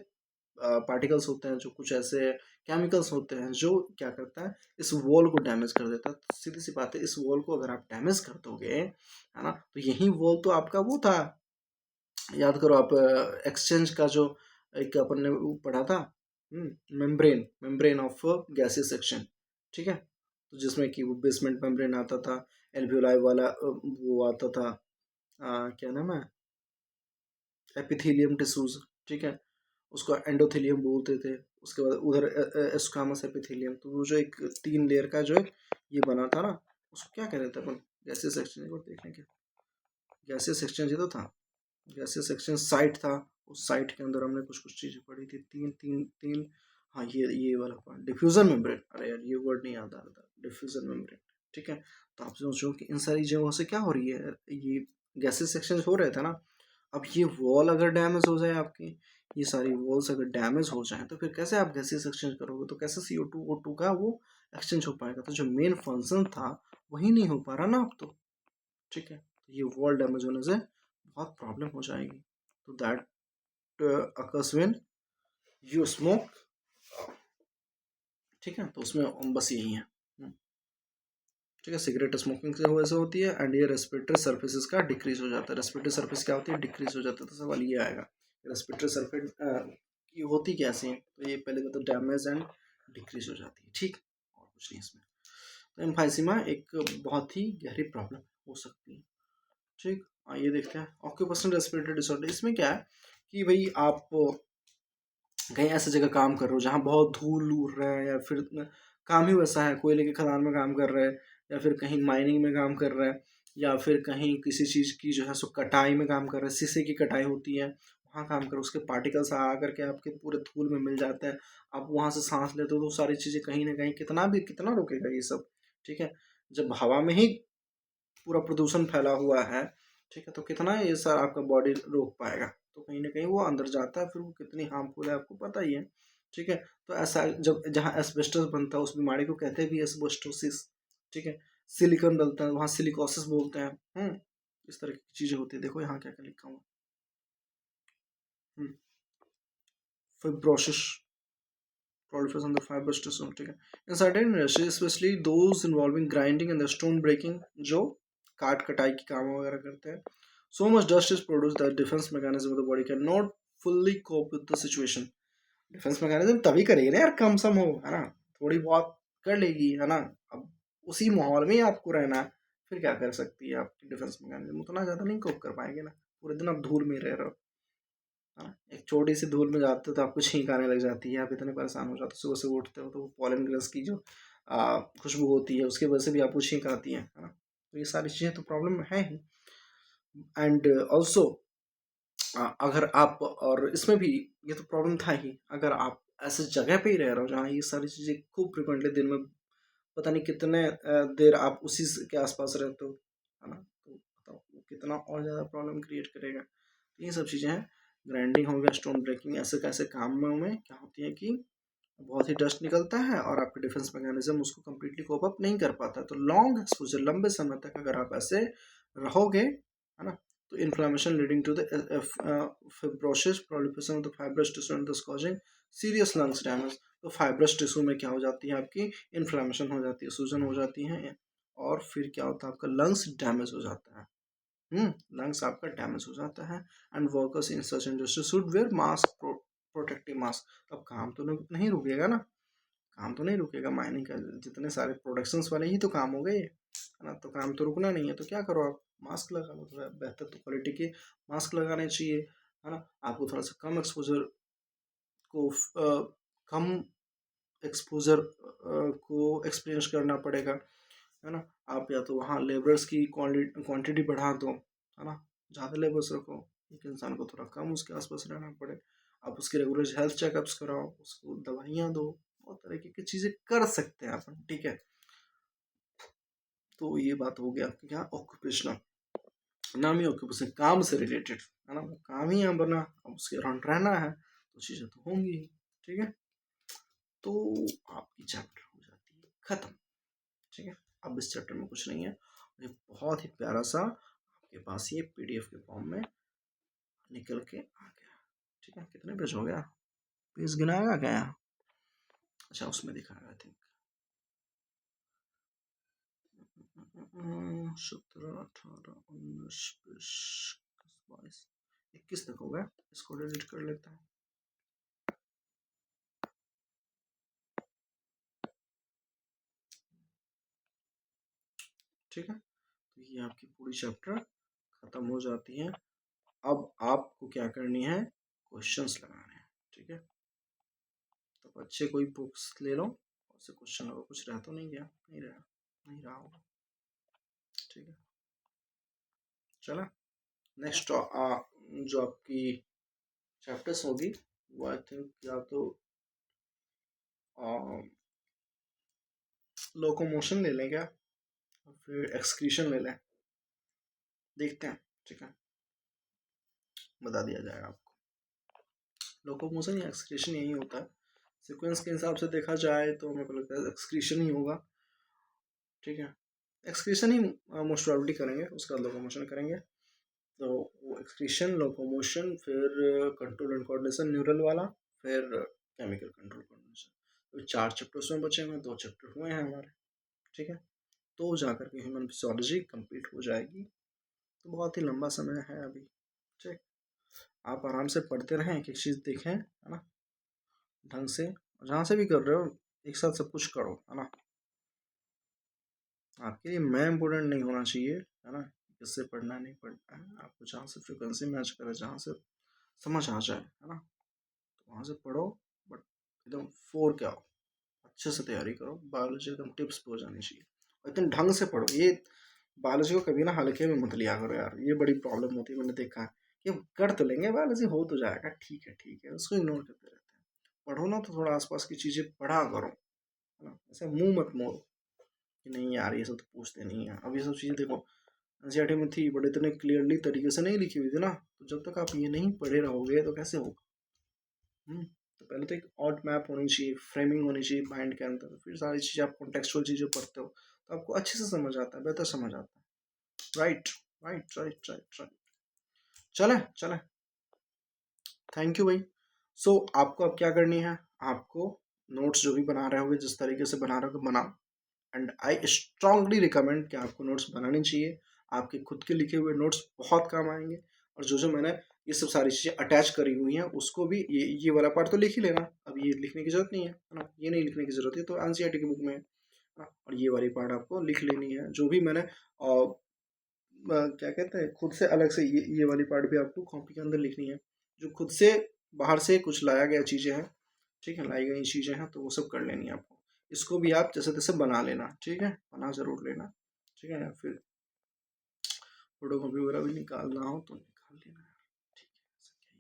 पार्टिकल्स होते हैं, जो कुछ ऐसे केमिकल्स होते हैं जो क्या करता है, इस वॉल को डैमेज कर देता है। तो सीधी सी बात है, इस वॉल को अगर आप डैमेज कर दोगे, है ना, तो यही वॉल तो आपका वो था, याद करो आप, एक्सचेंज का जो एक अपन ने वो पढ़ा था, membrane, membrane of gaseous section, ठीक है। तो जिसमें कि वो बेसमेंट मेम्ब्रेन आता था, एल्वियोलाई वाला वो आता था, क्या नाम है, एपिथेलियम टिश्यूज, ठीक है, उसको एंडोथेलियम बोलते थे। उसके बाद उधर एस्क्वामस एपिथेलियम, तो वो जो एक 3 लेयर का जो ये बना था ना, उसको क्या कह रहे थे अपन, गैसियस सेक्शन, एक बार देख लें क्या, गैसियस सेक्शन ये तो था, गैसियस सेक्शन साइट था, उस साइट के अंदर हमने कुछ कुछ चीज़ें पढ़ी थी, तीन तीन तीन, हाँ ये वाला पॉइंट, डिफ्यूजन मेम्ब्रेन, अरे यार ये वर्ड नहीं याद आ रहा था, डिफ्यूजन मेम्ब्रेन, ठीक है। तो आप सोचो कि इन सारी जगहों से क्या हो रही है, ये गैसेस सेक्शन हो रहे थे ना, अब ये वॉल अगर डैमेज हो जाए आपकी, ये सारी वॉल्स अगर डैमेज हो जाए, तो फिर कैसे आप गैसेस एक्सचेंज करोगे, तो कैसे CO2 O2 का वो एक्सचेंज हो पाएगा, तो जो मेन फंक्शन था वही नहीं हो पा रहा ना अब तो, ठीक है। तो ये वॉल डैमेज होने से बहुत प्रॉब्लम हो जाएगी। तो that occurs when you smoke, ठीक है, तो उसमें बस यही है, ठीक है। सिगरेट स्मोकिंग से वजह से होती है, एंड ये रेस्पिरेटरी सर्फेसिस का डिक्रीज हो जाता है। रेस्पिरेटरी सर्फेस क्या होती है, डिक्रीज हो जाता है। तो सवाल ये आएगा, रेस्पिरेटरी सर्फेस की होती कैसे है, तो ये पहले तो डैमेज एंड डिक्रीज हो जाती है, ठीक, और कुछ नहीं इसमें। तो एम्फाइसीमा एक बहुत ही गहरी प्रॉब्लम हो सकती है, ठीक। आइए देखते हैं ऑक्यूपेशनल रेस्पिरेटरी डिसऑर्डर। इसमें क्या है कि भाई आप कहीं ऐसी जगह काम कर रहे हो जहाँ बहुत धूल उड़ रहा है, या फिर काम ही वैसा है, कोयले की खदान में काम कर रहे हैं, या फिर कहीं माइनिंग में काम कर रहा है, या फिर कहीं किसी चीज़ की जो है सो कटाई में काम कर रहा है, शीशे की कटाई होती है, वहाँ काम कर, उसके पार्टिकल्स आ करके आपके पूरे धूल में मिल जाते हैं, आप वहाँ से सांस लेते हो, तो सारी चीज़ें कहीं ना कहीं कितना रोकेगा ये सब, ठीक है। जब हवा में ही पूरा प्रदूषण फैला हुआ है, ठीक है, तो कितना ये सर आपका बॉडी रोक पाएगा, तो कहीं ना कहीं वो अंदर जाता है, फिर वो कितनी हार्मफुल है आपको पता ही है, ठीक है। तो ऐसा जब जहाँ एस्बेस्टस बनता है उस बीमारी को कहते हैं भी एस्बेस्टोसिस, ठीक है। सिलिकॉन डलता है वहाँ सिलिकोसिस बोलते हैं, इस तरह की चीज़ें होती है। देखो यहाँ क्या क्या लिखा हुआ, fibrosis, proliferation of the fibrous tissue, ठीक है। In certain industries, especially those involving grinding and the stone breaking, जो काट कटाई की काम वगैरह करते हैं, so much dust is produced that defense mechanism of the body cannot fully cope with the situation. Defence mechanism तभी करेगी ना यार, कम सम हो, है ना, थोड़ी बहुत कर लेगी, है ना। अब उसी माहौल में ही आपको रहना है, फिर क्या कर सकती है आपकी डिफेंस मैकेनिज्म? उतना ज़्यादा नहीं कोप कर पाएंगे ना, पूरे दिन आप धूल में रह रहे हो, हाँ, एक छोटी सी धूल में जाते हो तो आपको छींक आने लग जाती है, आप इतने परेशान हो जाते हो, सुबह से उठते हो तो पॉलन ग्रेस की जो खुशबू होती है उसकी वजह से भी आपको छींक आती है ना। तो ये सारी चीज़ें तो प्रॉब्लम है ही। एंड ऑल्सो अगर आप, और इसमें भी ये तो प्रॉब्लम था ही, अगर आप ऐसे जगह पे ही रह रहे हो जहाँ ये सारी चीज़ें खूब फ्रिक्वेंटली दिन में पता नहीं कितने देर आप उसी के आसपास रहते हो, है ना, तो बताओ वो कितना और ज़्यादा प्रॉब्लम क्रिएट करेगा। तो ये सब चीज़ें हैं, ग्राइंडिंग हो गया, स्टोन ब्रेकिंग, ऐसे कैसे कामों में क्या होती है कि बहुत ही डस्ट निकलता है और आपका डिफेंस मैकेनिज्म उसको कम्प्लीटली कोप अप नहीं कर पाता। तो लॉन्ग एक्सपोजर, लंबे समय तक अगर आप ऐसे रहोगे, है ना, तो inflammation leading to the fibrosis, proliferation of the fibrous tissue and this causing serious lungs damage. तो फाइब्रस टिश्यू में क्या हो जाती है आपकी इन्फ्लामेशन हो जाती है, सूजन हो जाती है, और फिर क्या होता है आपका लंग्स डैमेज हो जाता है। लंग्स आपका डैमेज हो जाता है। And workers in such industry should wear mask, protective mask. अब काम तो नहीं रुकेगा ना, काम तो नहीं रुकेगा, माइनिंग का जितने सारे प्रोडक्शंस वाले ही तो काम हो गए, है ना, तो काम तो रुकना नहीं है, तो क्या करो आप, मास्क लगा लो, थोड़ा बेहतर तो क्वालिटी के मास्क लगाने चाहिए, है ना। आपको थोड़ा सा कम एक्सपोजर को कम एक्सपोजर को एक्सपीरियंस करना पड़ेगा, है ना। आप या तो वहाँ लेबर्स की क्वांटिटी बढ़ा दो, है ना, ज़्यादा लेबर्स रखो, एक इंसान को थोड़ा कम उसके आसपास रहना पड़े, आप उसके रेगुलर हेल्थ चेकअप्स कराओ, उसको दवाइयाँ दो, बहुत तरीके की चीज़ें कर सकते हैं अपन, ठीक है। तो ये बात हो गया कि क्या ऑक्यूपेशनल, नाम ही ऑक्यूपेशन, काम से रिलेटेड, है ना, वो काम ही यहाँ बना, अब उसके अराउंड रहना है तो चीज़ें तो होंगी ही, ठीक है। तो आपकी चैप्टर हो जाती है ख़त्म, ठीक है। अब इस चैप्टर में कुछ नहीं है, ये बहुत ही प्यारा सा आपके पास ये पीडीएफ के फॉर्म में निकल के आ गया, ठीक है। कितने पेज हो गया, पेज गिनाएगा क्या? अच्छा उसमें दिखाएगा, आई थिंक 17, 18, 19, 20, 22, 21 तक हो गया, इसको डिलीट कर लेते हैं। ठीक है, तो ये आपकी पूरी चैप्टर खत्म हो जाती है। अब आपको क्या करनी है, क्वेश्चंस लगाने हैं, ठीक है। तो अच्छे कोई बुक्स ले लो, उससे क्वेश्चन अगर कुछ रहा तो नहीं गया, नहीं रहा होगा, ठीक है। चला, नेक्स्ट जो आपकी चैप्टर्स होगी वो आई थिंक या तो लोकोमोशन ले लें क्या, फिर एक्सक्रीशन ले लें, देखते हैं, ठीक है, बता दिया जाएगा आपको। लोकोमोशन या एक्सक्रीशन यही होता है, सीक्वेंस के हिसाब से देखा जाए तो मेरे को लगता है एक्सक्रीशन ही होगा, ठीक है। एक्सक्रीशन ही मोस्ट प्रोबेबली करेंगे, उसके बाद लोकोमोशन करेंगे। तो वो एक्सक्रीशन, लोकोमोशन, फिर कंट्रोल एंड कोऑर्डिनेशन न्यूरल वाला, फिर केमिकल कंट्रोल कोऑर्डिनेशन, तो 4 चैप्टर उसमें बचे हुए हैं, 2 चैप्टर हुए हैं हमारे, ठीक है। तो जाकर के ह्यूमन फिजियोलॉजी कंप्लीट हो जाएगी, तो बहुत ही लंबा समय है अभी, ठीक। आप आराम से पढ़ते रहें, एक एक चीज़ देखें, है ना, ढंग से, जहाँ से भी कर रहे हो एक साथ सब कुछ करो, है ना। आपके लिए मैं इम्पोर्टेंट नहीं होना चाहिए, है ना, किससे पढ़ना नहीं पढ़ना है, आपको जहाँ से फ्रिक्वेंसी मैच करे, जहाँ से समझ आ जाए, है ना, तो वहाँ से पढ़ो, बट एकदम फोर के आओ, अच्छे से तैयारी करो, बायोलॉजी एकदम टिप्स पे हो जानी चाहिए, और एकदम ढंग से पढ़ो। ये बायोलॉजी को कभी ना हल्के में मत लिया करो यार, ये बड़ी प्रॉब्लम होती है, मैंने देखा है कि कर तो लेंगे बायोलॉजी, हो तो जाएगा, ठीक है, उसको इग्नोर करते रहते हैं। पढ़ो ना तो थोड़ा आसपास की चीज़ें पढ़ा करो, है ना, ऐसे मुंह मत मोड़ो कि नहीं यार ये सब तो पूछते नहीं है। अब ये सब चीज़ें देखो एनसीईआरटी में थी, बट इतने क्लियरली तरीके से नहीं लिखी हुई थी ना, तो जब तक आप ये नहीं पढ़े रहोगे तो कैसे होगा। तो पहले तो एक ऑड मैप होनी चाहिए, फ्रेमिंग होनी चाहिए माइंड के अंदर, फिर सारी चीज़ें आप कॉन्टेक्चुअल चीज़ें पढ़ते हो तो आपको अच्छे से समझ आता है, बेहतर समझ आता है। Right right right right right, चले चले, थैंक यू भाई। सो आपको अब क्या करनी है, आपको नोट्स जो भी बना रहे होगे, जिस तरीके से बना रहे होगे बनाओ, एंड आई स्ट्रांगली रिकमेंड कि आपको नोट्स बनानी चाहिए। आपके खुद के लिखे हुए नोट्स बहुत काम आएंगे, और जो मैंने ये सब सारी चीज़ें अटैच करी हुई हैं उसको भी, ये वाला पार्ट तो लिख ही लेना, अब ये लिखने की ज़रूरत नहीं है, है ना, ये नहीं लिखने की ज़रूरत है, तो एनसीईआरटी की बुक में और ये वाली पार्ट आपको लिख लेनी है, जो भी मैंने क्या कहते हैं खुद से अलग से ये वाली पार्ट भी आपको कॉपी के अंदर लिखनी है, जो खुद से बाहर से कुछ लाया गया चीज़ें हैं, ठीक है, लाई गई चीज़ें हैं, तो वो सब कर लेनी है आपको। इसको भी आप जैसे तैसे बना लेना, ठीक है, बना ज़रूर लेना, ठीक है, या फिर फोटो कॉपी वगैरह भी निकालना हो तो निकाल लेना यार, ठीक है, ऐसा क्या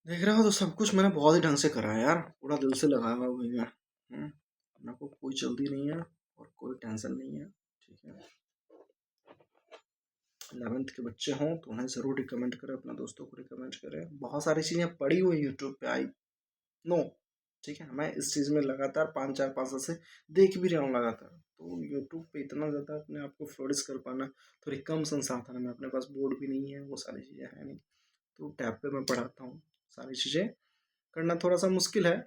ही देख रहा हो। तो सब कुछ मैंने बहुत ही ढंग से करा है यार, पूरा दिल से लगाया हुआ हुई मैं। अपना को कोई जल्दी नहीं है और कोई टेंशन नहीं है, ठीक है। 11th के बच्चे हों तो उन्हें ज़रूर रिकमेंड करें, अपने दोस्तों को रिकमेंड करें। बहुत सारी चीज़ें पड़ी हुई यूट्यूब पे, आई नो, ठीक है, मैं इस चीज़ में लगातार 5 साल से देख भी रहा हूँ लगातार। तो यूट्यूब पे इतना ज़्यादा अपने आप को फ्लोरिश कर पाना थोड़ी कम संसाधन है, मैं अपने पास बोर्ड भी नहीं है, वो सारी चीज़ें हैं नहीं, तो टैब पे मैं पढ़ाता हूँ। सारी चीज़ें करना थोड़ा सा मुश्किल है,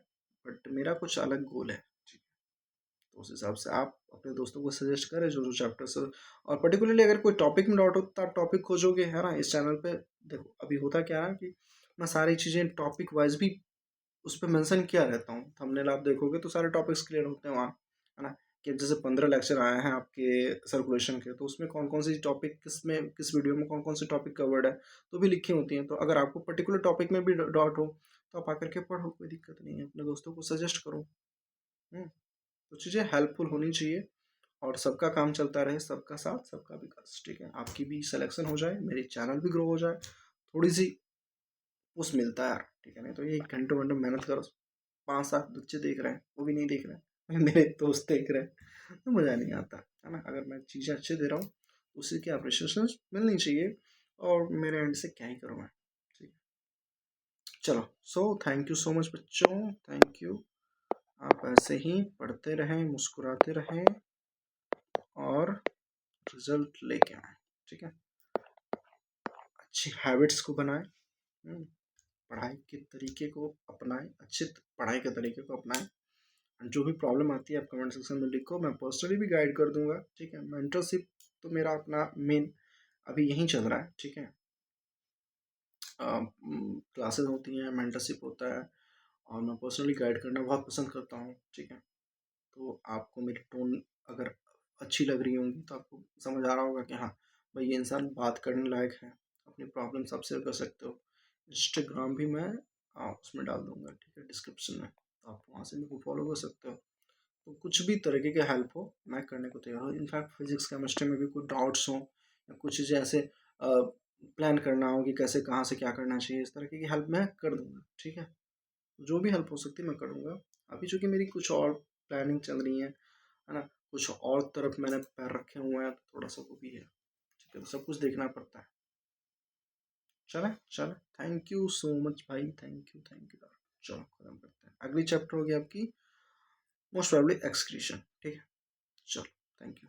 बट मेरा कुछ अलग गोल है, तो उस हिसाब से आप अपने दोस्तों को सजेस्ट करें जो जो चैप्टर्स। और पर्टिकुलरली अगर कोई टॉपिक में डाउट होता है, टॉपिक खोजोगे है ना इस चैनल पे। देखो अभी होता क्या है कि मैं सारी चीज़ें टॉपिक वाइज भी उस पर मेंशन किया रहता हूँ, थंबनेल आप देखोगे तो सारे टॉपिक्स क्लियर होते हैं वहाँ, है ना। कि जैसे 15 लेक्चर आए हैं आपके सर्कुलेशन के, तो उसमें कौन कौन सी टॉपिक किस वीडियो में कौन कौन सी टॉपिक कवर्ड है, तो भी लिखी होती हैं। तो अगर आपको पर्टिकुलर टॉपिक में भी डाउट हो तो आप आकर के पढ़ो, कोई दिक्कत नहीं है, अपने दोस्तों को सजेस्ट करो। तो चीज़ें हेल्पफुल होनी चाहिए और सबका काम चलता रहे, सबका साथ सबका विकास, ठीक है। आपकी भी सिलेक्शन हो जाए, मेरी चैनल भी ग्रो हो जाए, थोड़ी सी पुश मिलता है यार, ठीक है। नहीं तो ये घंटों घंटों मेहनत करो, 5-7 बच्चे देख रहे हैं, वो भी नहीं देख रहे हैं, मेरे दोस्त देख रहे हैं, तो मज़ा नहीं आता, है ना। अगर मैं चीज़ें अच्छे दे रहा हूँ उसी की अप्रिशिएशन मिलनी चाहिए, और मेरे एंड से क्या ही करूँ मैं, ठीक है। चलो, so thank you so much बच्चों, थैंक यू। आप ऐसे ही पढ़ते रहें, मुस्कुराते रहें और रिजल्ट लेके आए, ठीक है। अच्छी हैबिट्स को बनाएं, पढ़ाई के तरीके को अपनाएं, अच्छे पढ़ाई के तरीके को अपनाएं। जो भी प्रॉब्लम आती है आप कमेंट सेक्शन में लिखो, मैं पर्सनली भी गाइड कर दूंगा, ठीक है। मेंटरशिप तो मेरा अपना मेन अभी यहीं चल रहा है, ठीक है। क्लासेस होती हैं, मेंटरशिप होता है, और मैं पर्सनली गाइड करना बहुत पसंद करता हूँ, ठीक है। तो आपको मेरी टोन अगर अच्छी लग रही होंगी तो आपको समझ आ रहा होगा कि हाँ भाई ये इंसान बात करने लायक है, अपनी प्रॉब्लम सब शेयर कर सकते हो। इंस्टाग्राम भी मैं उसमें डाल दूंगा, ठीक है, डिस्क्रिप्शन में, तो आप वहाँ से मेरे को फॉलो कर सकते हो। तो कुछ भी तरीके की हेल्प हो मैं करने को तैयार हूँ। इनफैक्ट फिजिक्स केमिस्ट्री में भी कुछ डाउट्स हो या कुछ चीज़ें ऐसे प्लान करना हो कि कैसे कहाँ से क्या करना चाहिए, इस तरीके की हेल्प मैं कर दूंगा, ठीक है। जो भी हेल्प हो सकती है मैं करूँगा। अभी चूँकि मेरी कुछ और प्लानिंग चल रही है ना, कुछ और तरफ मैंने पैर रखे हुए हैं, तो थोड़ा सा वो भी है, ठीक है। तो सब कुछ देखना पड़ता है। चले चले, थैंक यू सो मच भाई, थैंक यू। चलो खत्म करते हैं, अगली चैप्टर होगी आपकी मोस्ट प्रोबेबली एक्सक्रीशन, ठीक है। चलो, थैंक यू।